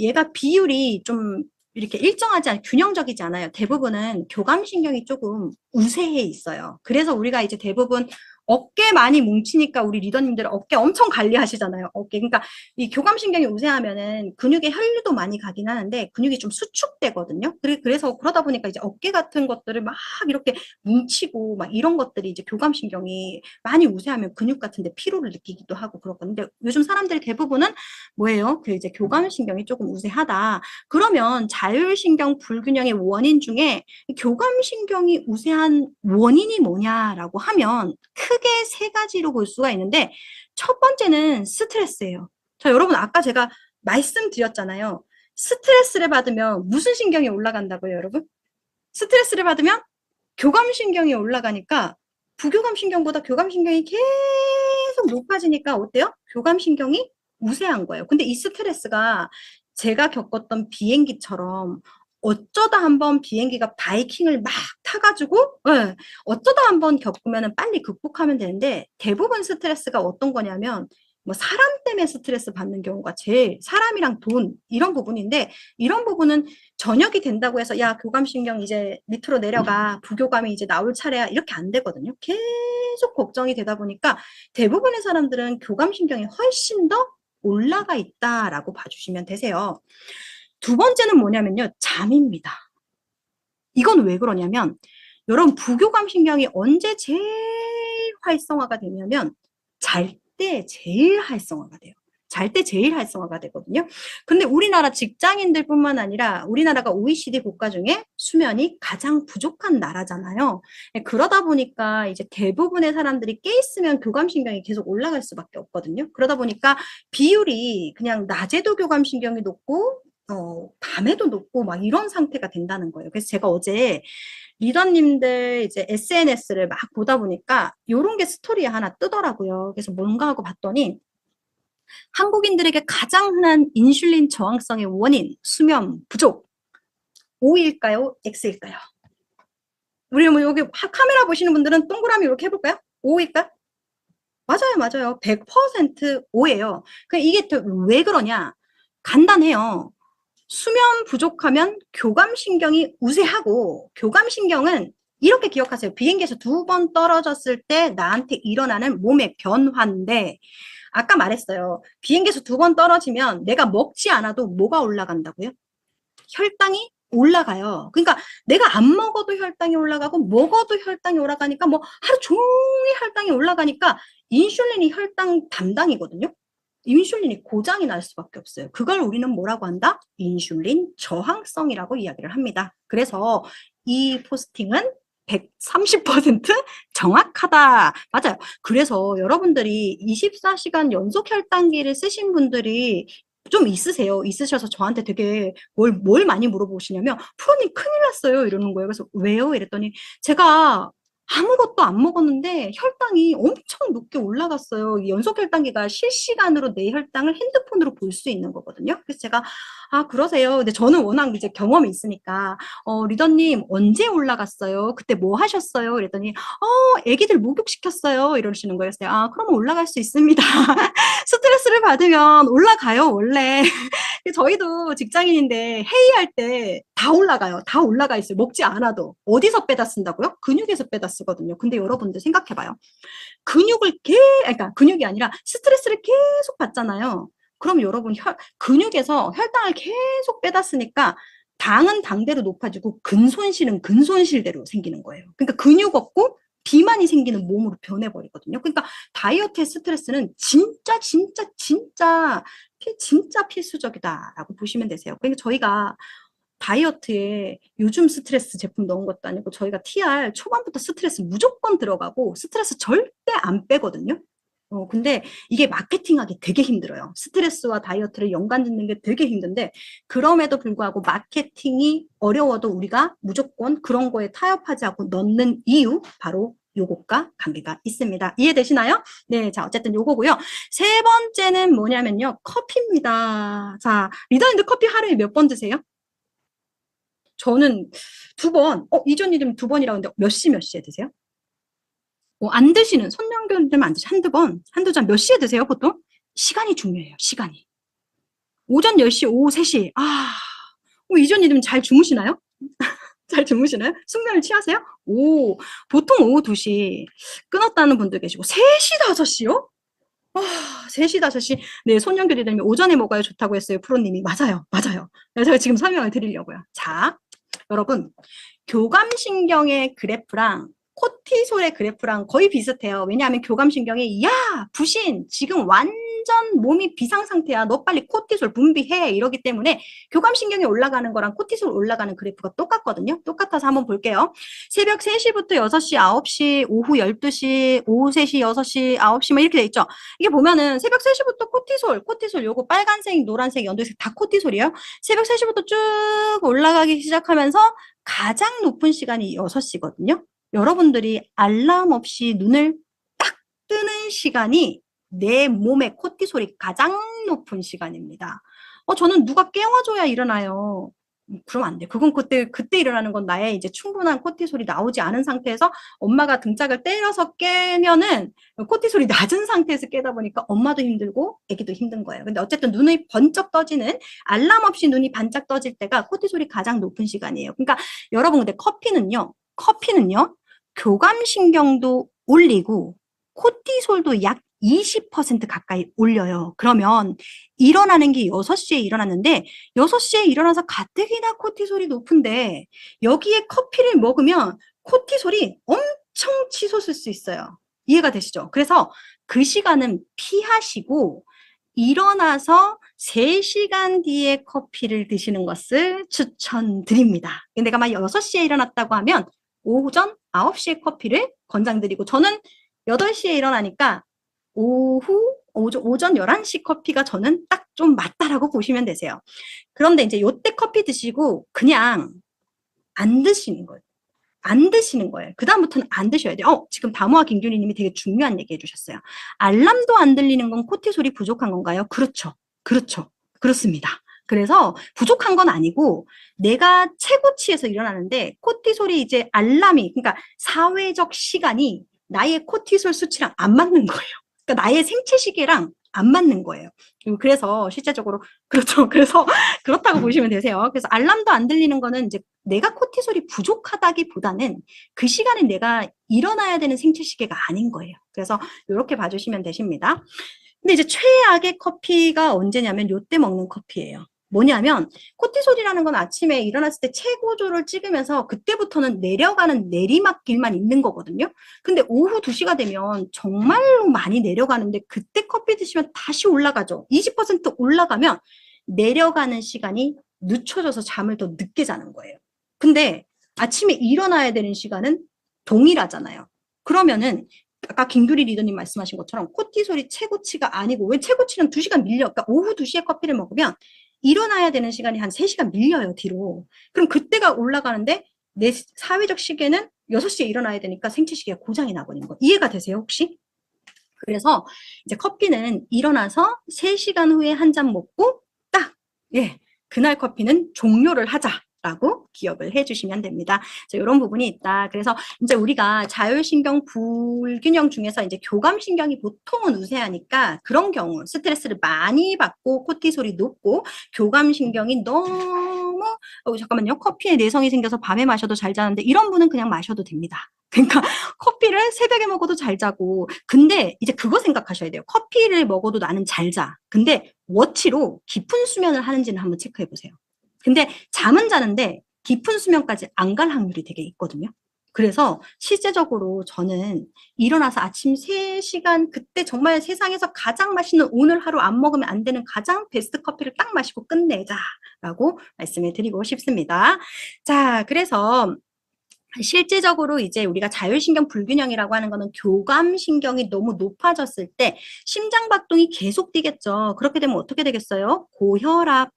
얘가 비율이 좀 이렇게 일정하지 않, 균형적이지 않아요. 대부분은 교감신경이 조금 우세해 있어요. 그래서 우리가 이제 대부분 어깨 많이 뭉치니까 우리 리더님들 어깨 엄청 관리하시잖아요. 어깨. 그러니까 이 교감신경이 우세하면은 근육에 혈류도 많이 가긴 하는데 근육이 좀 수축되거든요. 그래서 그러다 보니까 이제 어깨 같은 것들을 막 이렇게 뭉치고 막 이런 것들이 이제 교감신경이 많이 우세하면 근육 같은데 피로를 느끼기도 하고 그렇거든요. 근데 요즘 사람들이 대부분은 뭐예요? 그 이제 교감신경이 조금 우세하다. 그러면 자율신경 불균형의 원인 중에 교감신경이 우세한 원인이 뭐냐라고 하면 크게 세 가지로 볼 수가 있는데 첫 번째는 스트레스예요. 자, 여러분 아까 제가 말씀드렸잖아요. 스트레스를 받으면 무슨 신경이 올라간다고요, 여러분? 스트레스를 받으면 교감신경이 올라가니까 부교감신경보다 교감신경이 계속 높아지니까 어때요? 교감신경이 우세한 거예요. 근데 이 스트레스가 제가 겪었던 비행기처럼 어쩌다 한번 비행기가 바이킹을 막 타가지고 어쩌다 한번 겪으면 빨리 극복하면 되는데 대부분 스트레스가 어떤 거냐면 뭐 사람 때문에 스트레스 받는 경우가 제일 사람이랑 돈 이런 부분인데 이런 부분은 전역이 된다고 해서 야 교감신경 이제 밑으로 내려가 부교감이 이제 나올 차례야 이렇게 안 되거든요. 계속 걱정이 되다 보니까 대부분의 사람들은 교감신경이 훨씬 더 올라가 있다라고 봐주시면 되세요. 두 번째는 뭐냐면요. 잠입니다. 이건 왜 그러냐면 여러분 부교감신경이 언제 제일 활성화가 되냐면 잘 때 제일 활성화가 돼요. 잘 때 제일 활성화가 되거든요. 근데 우리나라 직장인들뿐만 아니라 우리나라가 OECD 국가 중에 수면이 가장 부족한 나라잖아요. 그러다 보니까 이제 대부분의 사람들이 깨 있으면 교감신경이 계속 올라갈 수밖에 없거든요. 그러다 보니까 비율이 그냥 낮에도 교감신경이 높고 밤에도 높고 막 이런 상태가 된다는 거예요. 그래서 제가 어제 리더님들 이제 SNS를 막 보다 보니까 이런 게 스토리에 하나 뜨더라고요. 그래서 뭔가 하고 봤더니 한국인들에게 가장 흔한 인슐린 저항성의 원인, 수면 부족. O일까요? X일까요? 우리 뭐 여기 카메라 보시는 분들은 동그라미 이렇게 해볼까요? O일까? 맞아요, 맞아요. 100% O예요. 이게 왜 그러냐? 간단해요. 수면 부족하면 교감신경이 우세하고 교감신경은 이렇게 기억하세요. 비행기에서 2번 떨어졌을 때 나한테 일어나는 몸의 변화인데 아까 말했어요. 비행기에서 2번 떨어지면 내가 먹지 않아도 뭐가 올라간다고요? 혈당이 올라가요. 그러니까 내가 안 먹어도 혈당이 올라가고 먹어도 혈당이 올라가니까 뭐 하루 종일 혈당이 올라가니까 인슐린이 혈당 담당이거든요. 인슐린이 고장이 날 수밖에 없어요. 그걸 우리는 뭐라고 한다? 인슐린 저항성이라고 이야기를 합니다. 그래서 이 포스팅은 130% 정확하다. 맞아요. 그래서 여러분들이 24시간 연속 혈당기를 쓰신 분들이 좀 있으셔서 저한테 되게 뭘 많이 물어보시냐면, 프로님 큰일 났어요. 이러는 거예요. 그래서 왜요? 이랬더니, 제가 아무것도 안 먹었는데 혈당이 엄청 높게 올라갔어요. 연속 혈당계가 실시간으로 내 혈당을 핸드폰으로 볼 수 있는 거거든요. 그래서 제가 그러세요. 근데 저는 워낙 이제 경험이 있으니까 리더님 언제 올라갔어요? 그때 뭐 하셨어요? 그랬더니 애기들 목욕시켰어요. 이러시는 거예요. 그래서 그러면 올라갈 수 있습니다. 스트레스를 받으면 올라가요, 원래. 저희도 직장인인데 회의할 때 다 올라가요. 다 올라가 있어요. 먹지 않아도. 어디서 빼다 쓴다고요? 근육에서 빼다 쓰거든요. 근데 여러분들 생각해봐요. 그러니까 근육이 아니라 스트레스를 계속 받잖아요. 그럼 여러분 근육에서 혈당을 계속 빼다 쓰니까 당은 당대로 높아지고 근손실은 근손실대로 생기는 거예요. 그러니까 근육 없고 비만이 생기는 몸으로 변해버리거든요. 그러니까 다이어트의 스트레스는 진짜 필수적이다라고 보시면 되세요. 그러니까 저희가 다이어트에 요즘 스트레스 제품 넣은 것도 아니고 저희가 TR 초반부터 스트레스 무조건 들어가고 스트레스 절대 안 빼거든요. 근데 이게 마케팅하기 되게 힘들어요. 스트레스와 다이어트를 연관 짓는 게 되게 힘든데 그럼에도 불구하고 마케팅이 어려워도 우리가 무조건 그런 거에 타협하지 않고 넣는 이유 바로 요것과 관계가 있습니다. 이해되시나요? 네, 자 어쨌든 요거고요. 세 번째는 뭐냐면요. 커피입니다. 자, 리더님들 커피 하루에 몇 번 드세요? 저는 2번, 이전이면 2번이라고 했는데 몇 시에 드세요? 안 드시는, 손 연결되면 안 드시, 한두 잔 몇 시에 드세요, 보통? 시간이 중요해요, 시간이. 오전 10시, 오후 3시. 이전이면 잘 주무시나요? 잘 주무시나요? 숙면을 취하세요? 오, 보통 오후 2시 끊었다는 분들 계시고 3시, 5시요? 와, 3시, 5시. 네, 손년교대들이 오전에 먹어야 좋다고 했어요. 프로님이. 맞아요. 맞아요. 제가 지금 설명을 드리려고요. 자, 여러분. 교감신경의 그래프랑 코티솔의 그래프랑 거의 비슷해요. 왜냐하면 교감신경이 야 부신 지금 완전 몸이 비상 상태야. 너 빨리 코티솔 분비해 이러기 때문에 교감신경이 올라가는 거랑 코티솔 올라가는 그래프가 똑같거든요. 똑같아서 한번 볼게요. 새벽 3시부터 6시, 9시, 오후 12시, 오후 3시, 6시, 9시 막 이렇게 돼 있죠. 이게 보면은 새벽 3시부터 코티솔 요거 빨간색, 노란색, 연두색 다 코티솔이에요. 새벽 3시부터 쭉 올라가기 시작하면서 가장 높은 시간이 6시거든요. 여러분들이 알람 없이 눈을 딱 뜨는 시간이 내 몸의 코티솔이 가장 높은 시간입니다. 저는 누가 깨워줘야 일어나요. 그러면 안 돼. 그건 그때 일어나는 건 나의 이제 충분한 코티솔이 나오지 않은 상태에서 엄마가 등짝을 때려서 깨면은 코티솔이 낮은 상태에서 깨다 보니까 엄마도 힘들고 애기도 힘든 거예요. 근데 어쨌든 눈이 번쩍 떠지는 알람 없이 눈이 반짝 떠질 때가 코티솔이 가장 높은 시간이에요. 그러니까 여러분 근데 커피는요. 교감신경도 올리고 코티솔도 약 20% 가까이 올려요. 그러면 일어나는 게 6시에 일어났는데 6시에 일어나서 가뜩이나 코티솔이 높은데 여기에 커피를 먹으면 코티솔이 엄청 치솟을 수 있어요. 이해가 되시죠? 그래서 그 시간은 피하시고 일어나서 3시간 뒤에 커피를 드시는 것을 추천드립니다. 내가 막 6시에 일어났다고 하면 오전 9시에 커피를 권장드리고 저는 8시에 일어나니까 오전 11시 커피가 저는 딱 좀 맞다라고 보시면 되세요. 그런데 이제 요때 커피 드시고 그냥 안 드시는 거예요. 안 드시는 거예요. 그다음부터는 안 드셔야 돼요. 지금 다모아 김규리 님이 되게 중요한 얘기 해주셨어요. 알람도 안 들리는 건 코티솔이 부족한 건가요? 그렇죠. 그렇죠. 그렇습니다. 그래서 부족한 건 아니고 내가 최고치에서 일어나는데 코티솔이 이제 알람이 그러니까 사회적 시간이 나의 코티솔 수치랑 안 맞는 거예요. 그러니까 나의 생체 시계랑 안 맞는 거예요. 그래서 실제적으로 그렇죠. 그래서 그렇다고 보시면 되세요. 그래서 알람도 안 들리는 거는 이제 내가 코티솔이 부족하다기보다는 그 시간에 내가 일어나야 되는 생체 시계가 아닌 거예요. 그래서 이렇게 봐주시면 되십니다. 근데 이제 최악의 커피가 언제냐면 요때 먹는 커피예요. 뭐냐면 코티솔이라는 건 아침에 일어났을 때 최고조를 찍으면서 그때부터는 내려가는 내리막길만 있는 거거든요. 근데 오후 2시가 되면 정말로 많이 내려가는데 그때 커피 드시면 다시 올라가죠. 20% 올라가면 내려가는 시간이 늦춰져서 잠을 더 늦게 자는 거예요. 근데 아침에 일어나야 되는 시간은 동일하잖아요. 그러면은 아까 김규리 리더님 말씀하신 것처럼 코티솔이 최고치가 아니고 왜 최고치는 2시간 밀려 그러니까 오후 2시에 커피를 먹으면 일어나야 되는 시간이 한 3시간 밀려요 뒤로. 그럼 그때가 올라가는데 내 사회적 시계는 6시에 일어나야 되니까 생체 시계가 고장이 나버린 거 이해가 되세요 혹시? 그래서 이제 커피는 일어나서 3시간 후에 한 잔 먹고 딱 그날 커피는 종료를 하자라고 기억을 해주시면 됩니다. 이런 부분이 있다. 그래서 이제 우리가 자율신경 불균형 중에서 이제 교감신경이 보통은 우세하니까 그런 경우 스트레스를 많이 받고 코티솔이 높고 교감신경이 너무 잠깐만요. 커피에 내성이 생겨서 밤에 마셔도 잘 자는데 이런 분은 그냥 마셔도 됩니다. 그러니까 커피를 새벽에 먹어도 잘 자고 근데 이제 그거 생각하셔야 돼요. 커피를 먹어도 나는 잘 자. 근데 워치로 깊은 수면을 하는지는 한번 체크해 보세요. 근데 잠은 자는데 깊은 수면까지 안 갈 확률이 되게 있거든요. 그래서 실제적으로 저는 일어나서 아침 3시간 그때 정말 세상에서 가장 맛있는 오늘 하루 안 먹으면 안 되는 가장 베스트 커피를 딱 마시고 끝내자라고 말씀을 드리고 싶습니다. 자, 그래서 실제적으로 이제 우리가 자율신경 불균형이라고 하는 거는 교감신경이 너무 높아졌을 때 심장박동이 계속 뛰겠죠. 그렇게 되면 어떻게 되겠어요? 고혈압.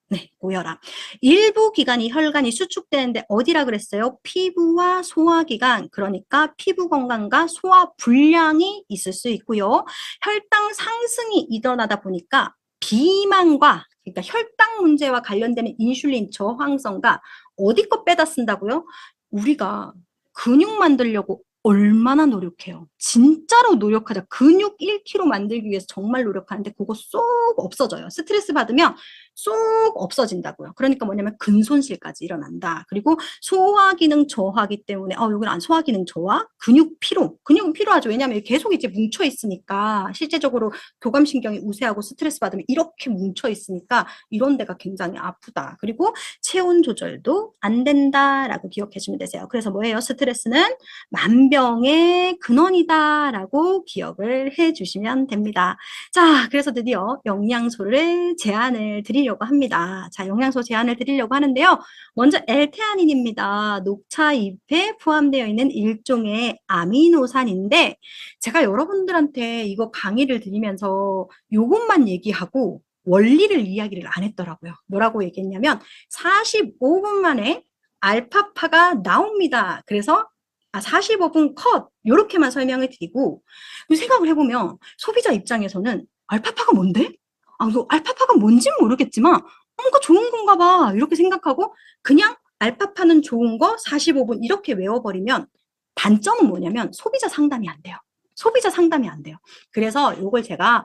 네, 고혈압. 일부 기관이 혈관이 수축되는데 어디라 그랬어요? 피부와 소화기관, 그러니까 피부 건강과 소화 불량이 있을 수 있고요. 혈당 상승이 일어나다 보니까 비만과 그러니까 혈당 문제와 관련되는 인슐린 저항성과 어디 거 빼다 쓴다고요? 우리가 근육 만들려고 얼마나 노력해요. 진짜로 노력하자. 근육 1kg 만들기 위해서 정말 노력하는데 그거 쏙 없어져요. 스트레스 받으면 쏙 없어진다고요. 그러니까 뭐냐면 근손실까지 일어난다. 그리고 소화기능 저하기 때문에 여기는 안 소화기능 저하, 근육 피로, 근육은 필요하죠. 왜냐하면 계속 이제 뭉쳐 있으니까 실제적으로 교감신경이 우세하고 스트레스 받으면 이렇게 뭉쳐 있으니까 이런 데가 굉장히 아프다. 그리고 체온 조절도 안 된다라고 기억해 주면 되세요. 그래서 뭐예요? 스트레스는 만병의 근원이다라고 기억을 해 주시면 됩니다. 자, 그래서 드디어 영양소를 제안을 드리려고 합니다. 자, 영양소 제안을 드리려고 하는데요. 먼저 L테아닌입니다. 녹차 잎에 포함되어 있는 일종의 아미노산인데 제가 여러분들한테 이거 강의를 드리면서 이것만 얘기하고 원리를 이야기를 안 했더라고요. 뭐라고 얘기했냐면 45분 만에 알파파가 나옵니다. 그래서 45분 컷 이렇게만 설명을 드리고 생각을 해보면 소비자 입장에서는 알파파가 뭔데? 이거 알파파가 뭔지는 모르겠지만 뭔가 좋은 건가 봐 이렇게 생각하고 그냥 알파파는 좋은 거 45분 이렇게 외워버리면 단점은 뭐냐면 소비자 상담이 안 돼요. 소비자 상담이 안 돼요. 그래서 이걸 제가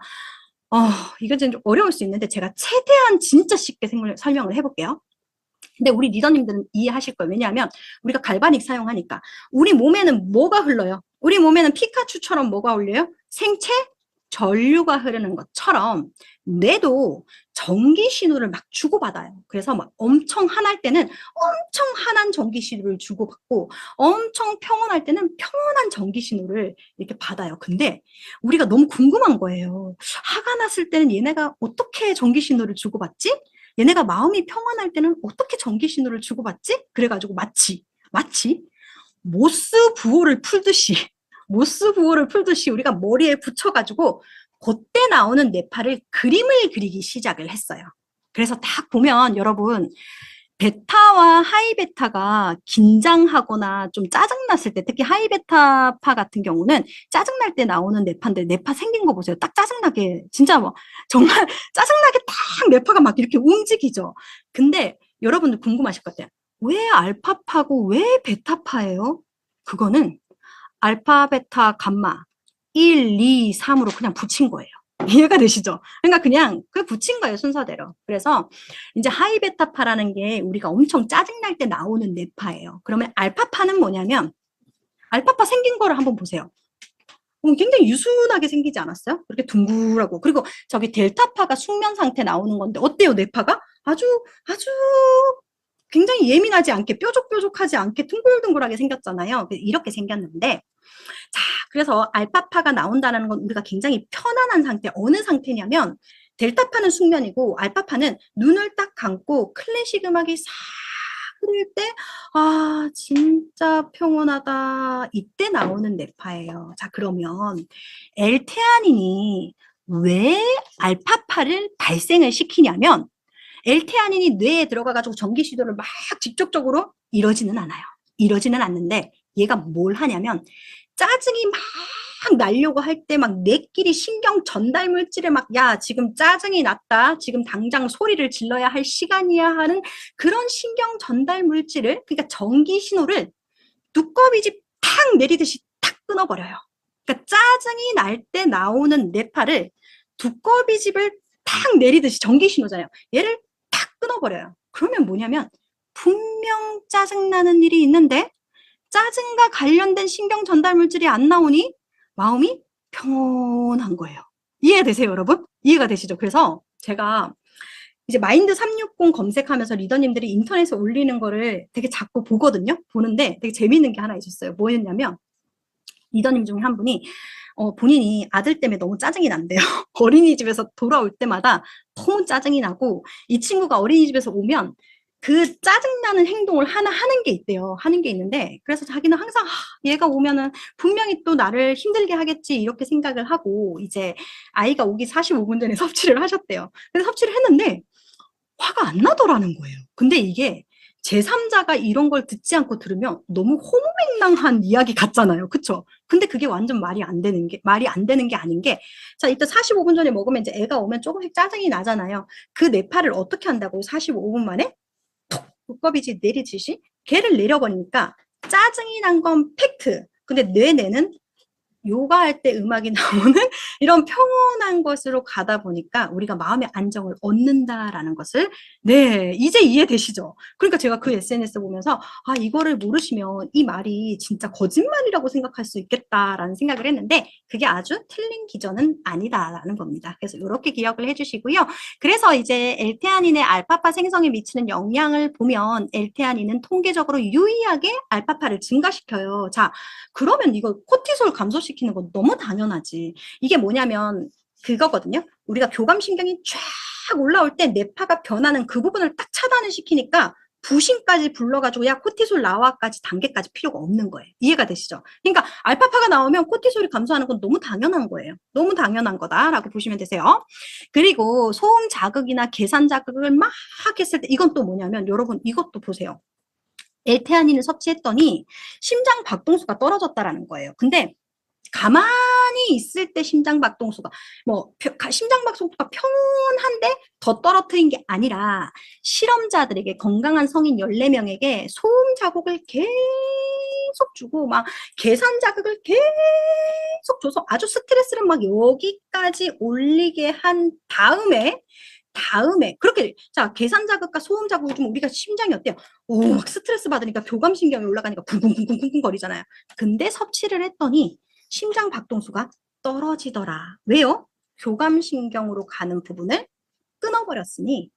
이건 좀 어려울 수 있는데 제가 최대한 진짜 쉽게 설명을 해볼게요. 근데 우리 리더님들은 이해하실 거예요. 왜냐하면 우리가 갈바닉 사용하니까 우리 몸에는 뭐가 흘러요? 우리 몸에는 피카츄처럼 뭐가 흘려요? 생체 전류가 흐르는 것처럼 뇌도 전기 신호를 막 주고받아요. 그래서 막 엄청 화날 때는 엄청 환한 전기 신호를 주고받고 엄청 평온할 때는 평온한 전기 신호를 이렇게 받아요. 근데 우리가 너무 궁금한 거예요. 화가 났을 때는 얘네가 어떻게 전기 신호를 주고받지? 얘네가 마음이 평안할 때는 어떻게 전기 신호를 주고받지? 그래가지고 마치 모스 부호를 풀듯이 우리가 머리에 붙여가지고 그때 나오는 뇌파를 그림을 그리기 시작을 했어요. 그래서 딱 보면 여러분 베타와 하이베타가 긴장하거나 좀 짜증났을 때 특히 하이베타파 같은 경우는 짜증날 때 나오는 뇌파인데 뇌파 생긴 거 보세요. 딱 짜증나게 진짜 뭐 정말 짜증나게 딱 뇌파가 막 이렇게 움직이죠. 근데 여러분들 궁금하실 것 같아요. 왜 알파파고 왜 베타파예요? 그거는 알파, 베타, 감마 1, 2, 3으로 그냥 붙인 거예요. 이해가 되시죠? 그러니까 그냥 붙인 거예요, 순서대로. 그래서 이제 하이베타파라는 게 우리가 엄청 짜증날 때 나오는 뇌파예요. 그러면 알파파는 뭐냐면 알파파 생긴 거를 한번 보세요. 굉장히 유순하게 생기지 않았어요? 그렇게 둥글하고. 그리고 저기 델타파가 숙면 상태 나오는 건데 어때요, 뇌파가? 아주 굉장히 예민하지 않게 뾰족뾰족하지 않게 둥글둥글하게 생겼잖아요. 이렇게 생겼는데 자, 그래서 알파파가 나온다는 건 우리가 굉장히 편안한 상태, 어느 상태냐면 델타파는 숙면이고 알파파는 눈을 딱 감고 클래식 음악이 싹 흐를 때 진짜 평온하다. 이때 나오는 뇌파예요. 자, 그러면 L테아닌이 왜 알파파를 발생을 시키냐면 L테아닌이 뇌에 들어가가지고 전기 시도를 막 직접적으로 이러지는 않아요. 이러지는 않는데 얘가 뭘 하냐면 짜증이 막 나려고 할 때 막 뇌끼리 신경 전달 물질을 막 야 지금 짜증이 났다 지금 당장 소리를 질러야 할 시간이야 하는 그런 신경 전달 물질을 그러니까 전기 신호를 두꺼비집 탁 내리듯이 탁 끊어버려요. 그러니까 짜증이 날 때 나오는 뇌파를 두꺼비집을 탁 내리듯이 전기 신호잖아요. 얘를 탁 끊어버려요. 그러면 뭐냐면 분명 짜증나는 일이 있는데 짜증과 관련된 신경 전달 물질이 안 나오니 마음이 평온한 거예요. 이해되세요, 여러분? 이해가 되시죠? 그래서 제가 이제 마인드 360 검색하면서 리더님들이 인터넷에 올리는 거를 되게 자꾸 보거든요. 보는데 되게 재밌는 게 하나 있었어요. 뭐였냐면 리더님 중에 한 분이 본인이 아들 때문에 너무 짜증이 난대요. 어린이집에서 돌아올 때마다 너무 짜증이 나고 이 친구가 어린이집에서 오면 그 짜증나는 행동을 하나 하는 게 있대요. 하는 게 있는데 그래서 자기는 항상 얘가 오면은 분명히 또 나를 힘들게 하겠지 이렇게 생각을 하고 이제 아이가 오기 45분 전에 섭취를 하셨대요. 그래서 섭취를 했는데 화가 안 나더라는 거예요. 근데 이게 제3자가 이런 걸 듣지 않고 들으면 너무 호무맹랑한 이야기 같잖아요. 그쵸? 근데 그게 완전 말이 안 되는 게 아닌 게, 자, 이때 45분 전에 먹으면 이제 애가 오면 조금씩 짜증이 나잖아요. 그 뇌파를 어떻게 한다고 45분 만에 톡! 두꺼비지 내리듯이 걔를 내려버리니까 짜증이 난 건 팩트. 근데 뇌는 요가할 때 음악이 나오는 이런 평온한 것으로 가다 보니까 우리가 마음의 안정을 얻는다라는 것을 네, 이제 이해되시죠? 그러니까 제가 그 SNS 보면서 아, 이거를 모르시면 이 말이 진짜 거짓말이라고 생각할 수 있겠다라는 생각을 했는데 그게 아주 틀린 기전은 아니다라는 겁니다. 그래서 이렇게 기억을 해주시고요. 그래서 이제 L테아닌의 알파파 생성에 미치는 영향을 보면 L테아닌은 통계적으로 유의하게 알파파를 증가시켜요. 자, 그러면 이거 코티솔 감소시키는 건 너무 당연하지. 이게 뭐냐면 그거거든요. 우리가 교감신경이 쫙 올라올 때 뇌파가 변하는 그 부분을 딱 차단을 시키니까 부신까지 불러가지고 야 코티솔 나와까지 단계까지 필요가 없는 거예요. 이해가 되시죠? 그러니까 알파파가 나오면 코티솔이 감소하는 건 너무 당연한 거예요. 너무 당연한 거다라고 보시면 되세요. 그리고 소음 자극이나 계산 자극을 막 했을 때 이건 또 뭐냐면 여러분 이것도 보세요. L테아닌을 섭취했더니 심장 박동수가 떨어졌다라는 거예요. 근데 가만히 있을 때 심장 박동수가 심장 박동수가 평온한데 더 떨어뜨린 게 아니라 실험자들에게 건강한 성인 14명에게 소음 자극을 계속 주고 막 계산 자극을 계속 줘서 아주 스트레스를 막 여기까지 올리게 한 다음에 그렇게 자 계산 자극과 소음 자극을 주면 우리가 심장이 어때요? 오, 막 스트레스 받으니까 교감신경이 올라가니까 쿵쿵쿵쿵쿵 거리잖아요. 근데 섭취를 했더니 심장 박동수가 떨어지더라. 왜요? 교감신경으로 가는 부분을 끊어버렸으니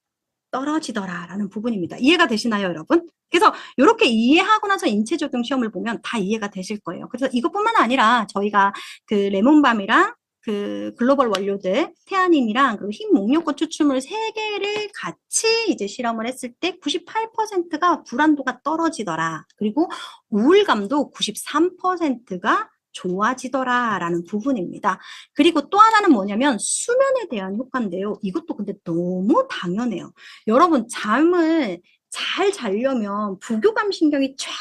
떨어지더라라는 부분입니다. 이해가 되시나요, 여러분? 그래서 이렇게 이해하고 나서 인체적용 시험을 보면 다 이해가 되실 거예요. 그래서 이것뿐만 아니라 저희가 그 레몬밤이랑 그 글로벌 원료들, 태아닌이랑 그리고 흰 목련꽃 추출물 3개를 같이 이제 실험을 했을 때 98%가 불안도가 떨어지더라. 그리고 우울감도 93%가 좋아지더라라는 부분입니다. 그리고 또 하나는 뭐냐면 수면에 대한 효과인데요. 이것도 근데 너무 당연해요. 여러분 잠을 잘 자려면 부교감 신경이 쫙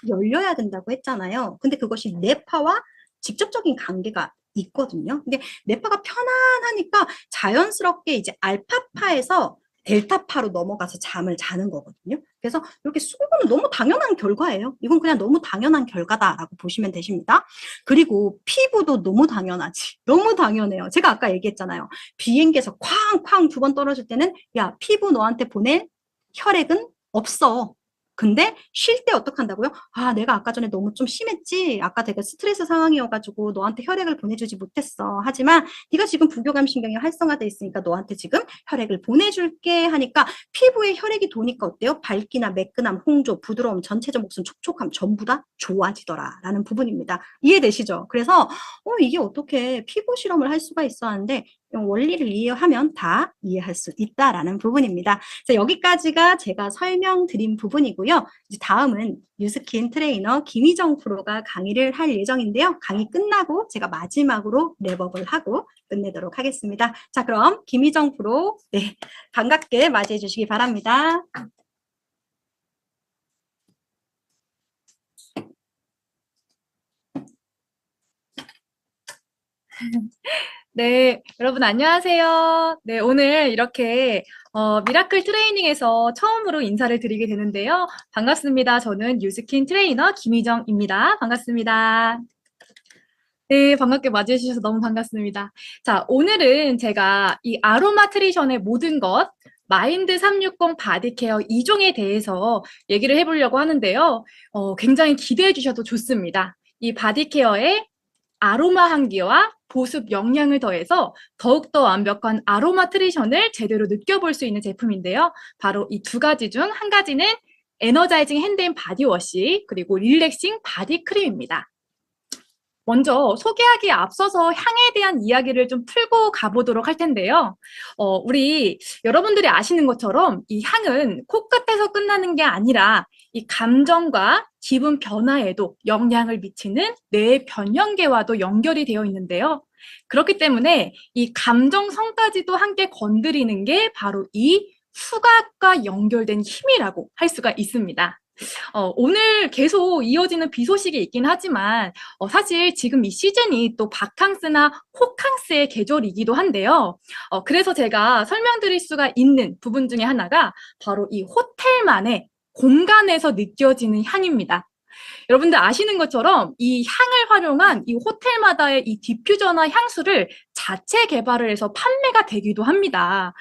열려야 된다고 했잖아요. 근데 그것이 뇌파와 직접적인 관계가 있거든요. 근데 뇌파가 편안하니까 자연스럽게 이제 알파파에서 델타파로 넘어가서 잠을 자는 거거든요. 그래서 이렇게 수고는 너무 당연한 결과예요. 이건 그냥 너무 당연한 결과다라고 보시면 되십니다. 그리고 피부도 너무 당연하지. 너무 당연해요. 제가 아까 얘기했잖아요. 비행기에서 쾅쾅 2번 떨어질 때는 야 피부 너한테 보낼 혈액은 없어. 근데 쉴 때 어떡한다고요? 아, 내가 아까 전에 너무 좀 심했지? 아까 되게 스트레스 상황이어가지고 너한테 혈액을 보내주지 못했어. 하지만 네가 지금 부교감 신경이 활성화돼 있으니까 너한테 지금 혈액을 보내줄게 하니까 피부에 혈액이 도니까 어때요? 밝기나 매끈함, 홍조, 부드러움, 전체적 목선, 촉촉함 전부 다 좋아지더라라는 부분입니다. 이해되시죠? 그래서 이게 어떻게 피부 실험을 할 수가 있어 하는데 원리를 이해하면 다 이해할 수 있다라는 부분입니다. 자, 여기까지가 제가 설명드린 부분이고요. 이제 다음은 뉴스킨 트레이너 김희정 프로가 강의를 할 예정인데요. 강의 끝나고 제가 마지막으로 랩업을 하고 끝내도록 하겠습니다. 자, 그럼 김희정 프로 네, 반갑게 맞이해 주시기 바랍니다. 네, 여러분 안녕하세요. 네, 오늘 이렇게 미라클 트레이닝에서 처음으로 인사를 드리게 되는데요. 반갑습니다. 저는 뉴스킨 트레이너 김희정입니다. 반갑습니다. 네, 반갑게 맞이해 주셔서 너무 반갑습니다. 자, 오늘은 제가 이 아로마 트리션의 모든 것, 마인드 360 바디케어 2종에 대해서 얘기를 해보려고 하는데요. 굉장히 기대해 주셔도 좋습니다. 이 바디케어의 아로마 향기와 보습 영양을 더해서 더욱더 완벽한 아로마 트리션을 제대로 느껴볼 수 있는 제품인데요. 바로 이 2가지 중 한 가지는 에너자이징 핸드앤 바디워시 그리고 릴렉싱 바디크림입니다. 먼저 소개하기에 앞서서 향에 대한 이야기를 좀 풀고 가보도록 할 텐데요. 우리 여러분들이 아시는 것처럼 이 향은 코끝에서 끝나는 게 아니라 이 감정과 기분 변화에도 영향을 미치는 뇌 변형계와도 연결이 되어 있는데요. 그렇기 때문에 이 감정성까지도 함께 건드리는 게 바로 이 후각과 연결된 힘이라고 할 수가 있습니다. 오늘 계속 이어지는 비 소식이 있긴 하지만 사실 지금 이 시즌이 또 바캉스나 호캉스의 계절이기도 한데요. 그래서 제가 설명드릴 수가 있는 부분 중에 하나가 바로 이 호텔만의 공간에서 느껴지는 향입니다. 여러분들 아시는 것처럼 이 향을 활용한 이 호텔마다의 이 디퓨저나 향수를 자체 개발을 해서 판매가 되기도 합니다.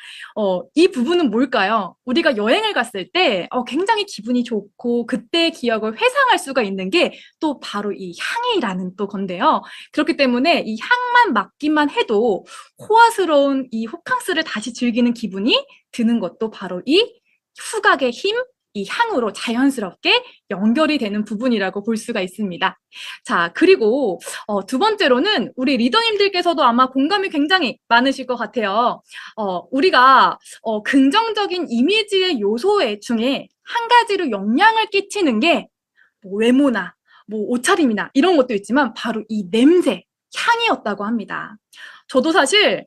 이 부분은 뭘까요? 우리가 여행을 갔을 때 굉장히 기분이 좋고 그때의 기억을 회상할 수가 있는 게 또 바로 이 향이라는 또 건데요. 그렇기 때문에 이 향만 맡기만 해도 호화스러운 이 호캉스를 다시 즐기는 기분이 드는 것도 바로 이 후각의 힘, 이 향으로 자연스럽게 연결이 되는 부분이라고 볼 수가 있습니다. 자, 그리고 두 번째로는 우리 리더님들께서도 아마 공감이 굉장히 많으실 것 같아요. 우리가 긍정적인 이미지의 요소의 중에 한 가지로 영향을 끼치는 게 뭐 외모나 뭐 옷차림이나 이런 것도 있지만 바로 이 냄새, 향이었다고 합니다. 저도 사실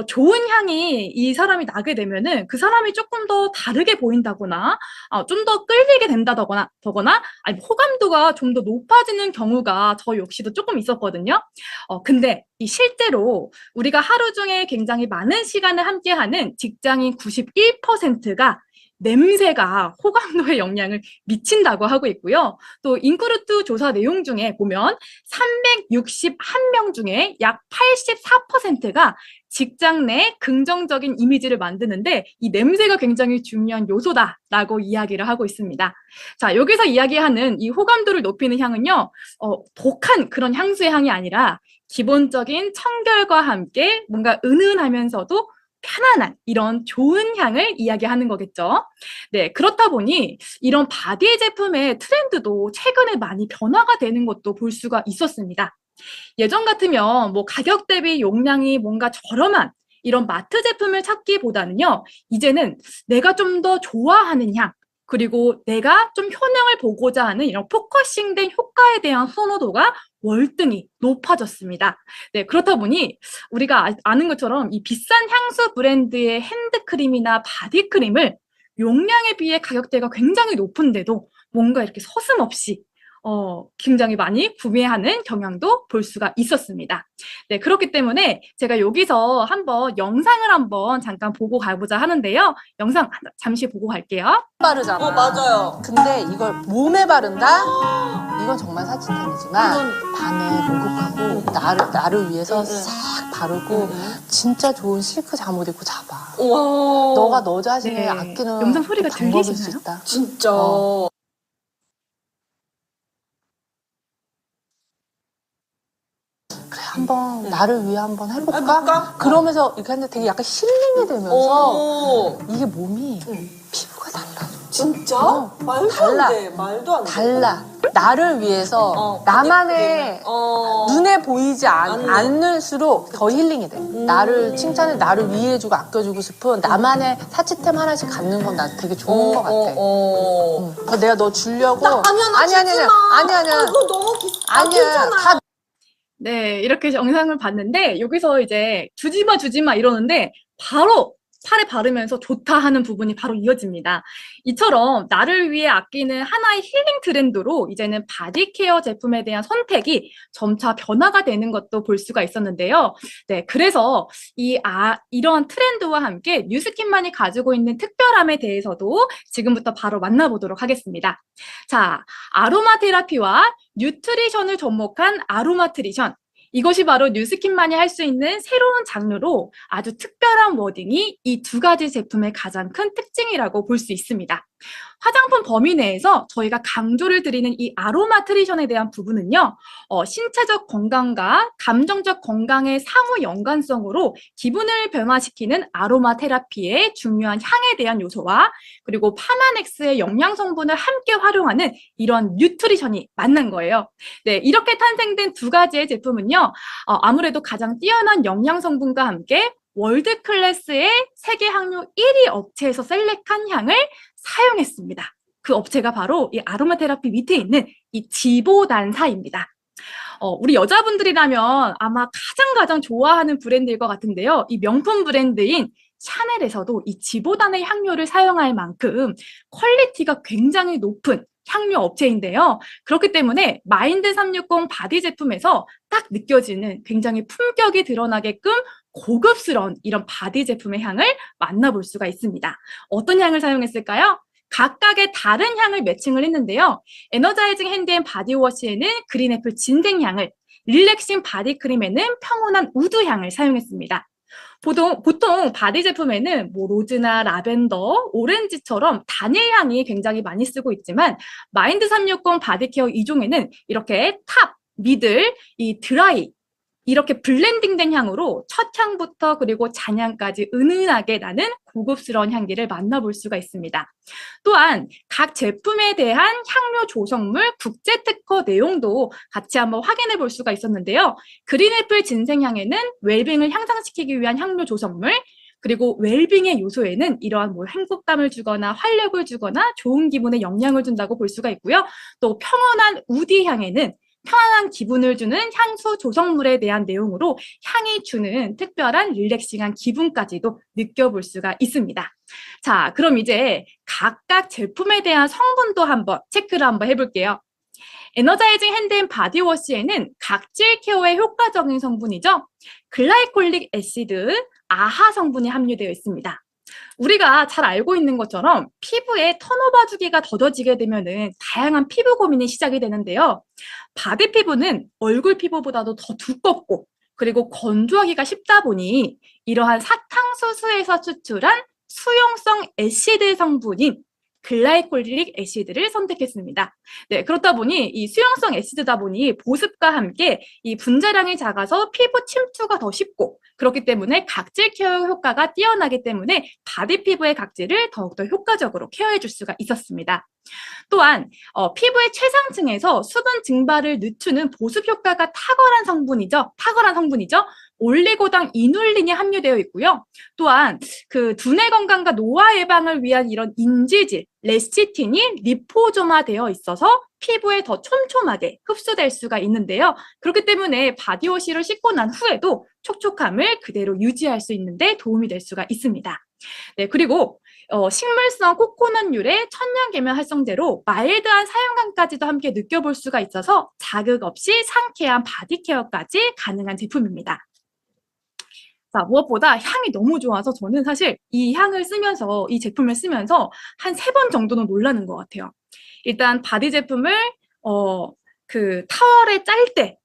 좋은 향이 이 사람이 나게 되면은 그 사람이 조금 더 다르게 보인다거나 좀 더 끌리게 된다거나 아니 호감도가 좀 더 높아지는 경우가 저 역시도 조금 있었거든요. 근데 이 실제로 우리가 하루 중에 굉장히 많은 시간을 함께하는 직장인 91%가 냄새가 호감도에 영향을 미친다고 하고 있고요. 또 인크루트 조사 내용 중에 보면 361명 중에 약 84%가 직장 내 긍정적인 이미지를 만드는데 이 냄새가 굉장히 중요한 요소다라고 이야기를 하고 있습니다. 자, 여기서 이야기하는 이 호감도를 높이는 향은요, 독한 그런 향수의 향이 아니라 기본적인 청결과 함께 뭔가 은은하면서도 편안한 이런 좋은 향을 이야기하는 거겠죠. 네, 그렇다 보니 이런 바디 제품의 트렌드도 최근에 많이 변화가 되는 것도 볼 수가 있었습니다. 예전 같으면 뭐 가격 대비 용량이 뭔가 저렴한 이런 마트 제품을 찾기보다는요, 이제는 내가 좀 더 좋아하는 향, 그리고 내가 좀 효능을 보고자 하는 이런 포커싱된 효과에 대한 선호도가 월등히 높아졌습니다. 네, 그렇다 보니 우리가 아는 것처럼 이 비싼 향수 브랜드의 핸드크림이나 바디크림을 용량에 비해 가격대가 굉장히 높은데도 뭔가 이렇게 서슴없이 굉장히 많이 구매하는 경향도 볼 수가 있었습니다. 네, 그렇기 때문에 제가 여기서 한번 영상을 한번 잠깐 보고 가보자 하는데요. 영상 잠시 보고 갈게요. 바르잖아. 맞아요. 근데 이걸 몸에 바른다? 이건 정말 사치템이지만 밤에 목욕하고 나를 위해서 싹 바르고 진짜 좋은 실크 잠옷 입고 자봐. 와. 너가 너 자신을 네. 아끼는 영상 소리가 그 방법일 수 들리시나요? 있다. 진짜. 그래 한번 나를 위해 한번 해볼까? 해볼까? 그러면서 이렇게 하는데 되게 약간 힐링이 되면서 오. 이게 몸이 피부가 달라져. 진짜? 말도 달라. 안 돼. 말도 안 돼. 달라. 나를 위해서 나만의 눈에 보이지 않을수록 더 힐링이 돼. 나를 칭찬해, 나를 위해주고 아껴주고 싶은 나만의 사치템 하나씩 갖는 건 난 되게 좋은 것 같아. 그래서 내가 너 주려고. 아니야, 나 아니야. 그거 너무 비싸. 아니야. 다 네, 이렇게 영상을 봤는데 여기서 이제 주지 마 이러는데 바로 팔에 바르면서 좋다 하는 부분이 바로 이어집니다. 이처럼 나를 위해 아끼는 하나의 힐링 트렌드로 이제는 바디케어 제품에 대한 선택이 점차 변화가 되는 것도 볼 수가 있었는데요. 네, 그래서 이러한 트렌드와 함께 뉴스킨만이 가지고 있는 특별함에 대해서도 지금부터 바로 만나보도록 하겠습니다. 자, 아로마 테라피와 뉴트리션을 접목한 아로마트리션. 이것이 바로 뉴스킨만이 할 수 있는 새로운 장르로 아주 특별한 워딩이 이 두 가지 제품의 가장 큰 특징이라고 볼 수 있습니다. 화장품 범위 내에서 저희가 강조를 드리는 이 아로마 트리션에 대한 부분은요, 신체적 건강과 감정적 건강의 상호 연관성으로 기분을 변화시키는 아로마 테라피의 중요한 향에 대한 요소와 그리고 파마넥스의 영양 성분을 함께 활용하는 이런 뉴트리션이 만난 거예요. 네, 이렇게 탄생된 두 가지의 제품은요, 아무래도 가장 뛰어난 영양 성분과 함께 월드 클래스의 세계 항류 1위 업체에서 셀렉한 향을 사용했습니다. 그 업체가 바로 이 아로마 테라피 밑에 있는 이 지보단사입니다. 우리 여자분들이라면 아마 가장 좋아하는 브랜드일 것 같은데요. 이 명품 브랜드인 샤넬에서도 이 지보단의 향료를 사용할 만큼 퀄리티가 굉장히 높은 향료 업체인데요. 그렇기 때문에 마인드 360 바디 제품에서 딱 느껴지는 굉장히 품격이 드러나게끔 고급스러운 이런 바디 제품의 향을 만나볼 수가 있습니다. 어떤 향을 사용했을까요? 각각의 다른 향을 매칭을 했는데요. 에너자이징 핸드앤 바디워시에는 그린애플 진생향을, 릴렉싱 바디크림에는 평온한 우드향을 사용했습니다. 보통 바디 제품에는 뭐 로즈나 라벤더, 오렌지처럼 단일 향이 굉장히 많이 쓰고 있지만 마인드 360 바디케어 2종에는 이렇게 탑, 미들, 이 드라이 이렇게 블렌딩된 향으로 첫 향부터 그리고 잔향까지 은은하게 나는 고급스러운 향기를 만나볼 수가 있습니다. 또한 각 제품에 대한 향료 조성물 국제 특허 내용도 같이 한번 확인해 볼 수가 있었는데요. 그린애플 진생향에는 웰빙을 향상시키기 위한 향료 조성물, 그리고 웰빙의 요소에는 이러한 뭐 행복감을 주거나 활력을 주거나 좋은 기분에 영향을 준다고 볼 수가 있고요. 또 평온한 우디 향에는 편안한 기분을 주는 향수 조성물에 대한 내용으로 향이 주는 특별한 릴렉싱한 기분까지도 느껴볼 수가 있습니다. 자, 그럼 이제 각각 제품에 대한 성분도 한번 체크를 한번 해볼게요. 에너자이징 핸드앤 바디워시에는 각질 케어에 효과적인 성분이죠. 글라이콜릭 애시드, 아하 성분이 함유되어 있습니다. 우리가 잘 알고 있는 것처럼 피부에 턴오버 주기가 더뎌지게 되면은 다양한 피부 고민이 시작이 되는데요. 바디 피부는 얼굴 피부보다도 더 두껍고 그리고 건조하기가 쉽다 보니 이러한 사탕수수에서 추출한 수용성 애시드 성분인 글라이콜릭 애시드를 선택했습니다. 네, 그렇다 보니 이 수용성 애시드다 보니 보습과 함께 이 분자량이 작아서 피부 침투가 더 쉽고 그렇기 때문에 각질 케어 효과가 뛰어나기 때문에 바디 피부의 각질을 더욱더 효과적으로 케어해 줄 수가 있었습니다. 또한 피부의 최상층에서 수분 증발을 늦추는 보습 효과가 탁월한 성분이죠. 올리고당 이눌린이 함유되어 있고요. 또한 그 두뇌 건강과 노화 예방을 위한 이런 인지질, 레시틴이 리포조마되어 있어서 피부에 더 촘촘하게 흡수될 수가 있는데요. 그렇기 때문에 바디워시를 씻고 난 후에도 촉촉함을 그대로 유지할 수 있는데 도움이 될 수가 있습니다. 네, 그리고 식물성 코코넛유래 천연계면 활성제로 마일드한 사용감까지도 함께 느껴볼 수가 있어서 자극 없이 상쾌한 바디케어까지 가능한 제품입니다. 자, 무엇보다 향이 너무 좋아서 저는 사실 이 제품을 쓰면서 한 3번 정도는 놀라는 것 같아요. 일단 바디 제품을 그 타월에 짤 때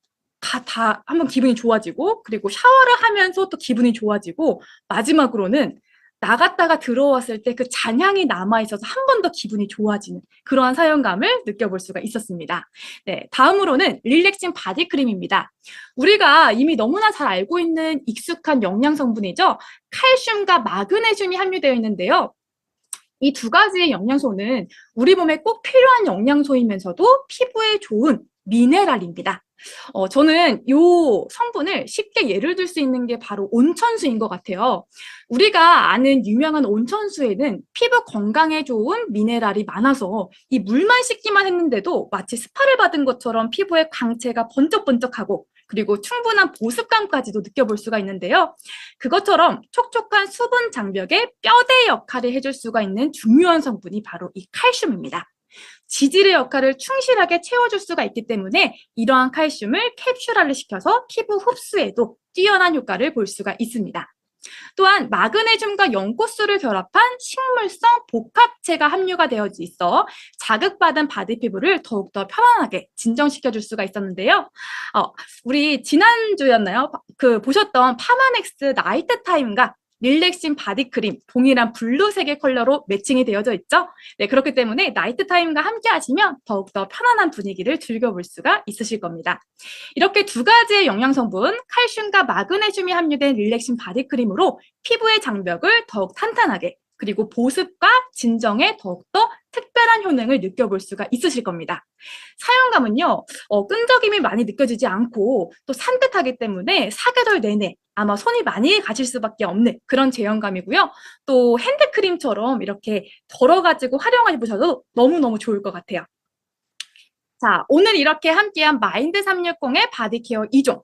다 한번 기분이 좋아지고 그리고 샤워를 하면서 또 기분이 좋아지고 마지막으로는 나갔다가 들어왔을 때 그 잔향이 남아있어서 한 번 더 기분이 좋아지는 그러한 사용감을 느껴볼 수가 있었습니다. 네, 다음으로는 릴렉싱 바디크림입니다. 우리가 이미 너무나 잘 알고 있는 익숙한 영양 성분이죠. 칼슘과 마그네슘이 함유되어 있는데요. 이 두 가지의 영양소는 우리 몸에 꼭 필요한 영양소이면서도 피부에 좋은 미네랄입니다. 저는 이 성분을 쉽게 예를 들 수 있는 게 바로 온천수인 것 같아요. 우리가 아는 유명한 온천수에는 피부 건강에 좋은 미네랄이 많아서 이 물만 씻기만 했는데도 마치 스파를 받은 것처럼 피부의 광채가 번쩍번쩍하고 그리고 충분한 보습감까지도 느껴볼 수가 있는데요. 그것처럼 촉촉한 수분 장벽에 뼈대 역할을 해줄 수가 있는 중요한 성분이 바로 이 칼슘입니다. 지질의 역할을 충실하게 채워줄 수가 있기 때문에 이러한 칼슘을 캡슐화를 시켜서 피부 흡수에도 뛰어난 효과를 볼 수가 있습니다. 또한 마그네슘과 연꽃수를 결합한 식물성 복합체가 함유가 되어 있어 자극받은 바디 피부를 더욱더 편안하게 진정시켜줄 수가 있었는데요. 우리 지난주였나요? 보셨던 파마넥스 나이트 타임과 릴렉싱 바디크림 동일한 블루색의 컬러로 매칭이 되어져 있죠. 네, 그렇기 때문에 나이트 타임과 함께 하시면 더욱더 편안한 분위기를 즐겨볼 수가 있으실 겁니다. 이렇게 두 가지의 영양 성분, 칼슘과 마그네슘이 함유된 릴렉싱 바디크림으로 피부의 장벽을 더욱 탄탄하게 그리고 보습과 진정에 더욱더 특별한 효능을 느껴볼 수가 있으실 겁니다. 사용감은요, 끈적임이 많이 느껴지지 않고 또 산뜻하기 때문에 사계절 내내 아마 손이 많이 가실 수밖에 없는 그런 제형감이고요. 또 핸드크림처럼 이렇게 덜어가지고 활용해 보셔도 너무너무 좋을 것 같아요. 자, 오늘 이렇게 함께한 마인드 360의 바디케어 2종.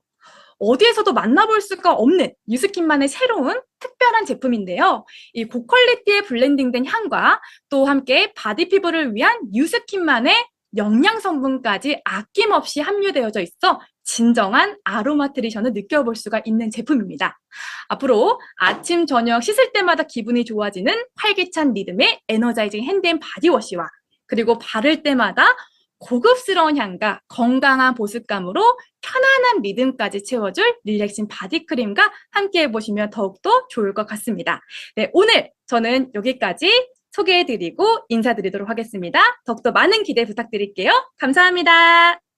어디에서도 만나볼 수가 없는 뉴스킨만의 새로운 특별한 제품인데요. 이 고퀄리티에 블렌딩된 향과 또 함께 바디 피부를 위한 뉴스킨만의 영양 성분까지 아낌없이 함유되어져 있어 진정한 아로마트리션을 느껴볼 수가 있는 제품입니다. 앞으로 아침, 저녁 씻을 때마다 기분이 좋아지는 활기찬 리듬의 에너자이징 핸드앤바디워시와 그리고 바를 때마다 고급스러운 향과 건강한 보습감으로 편안한 리듬까지 채워줄 릴렉싱 바디크림과 함께 해보시면 더욱더 좋을 것 같습니다. 네, 오늘 저는 여기까지 소개해드리고 인사드리도록 하겠습니다. 더욱더 많은 기대 부탁드릴게요. 감사합니다.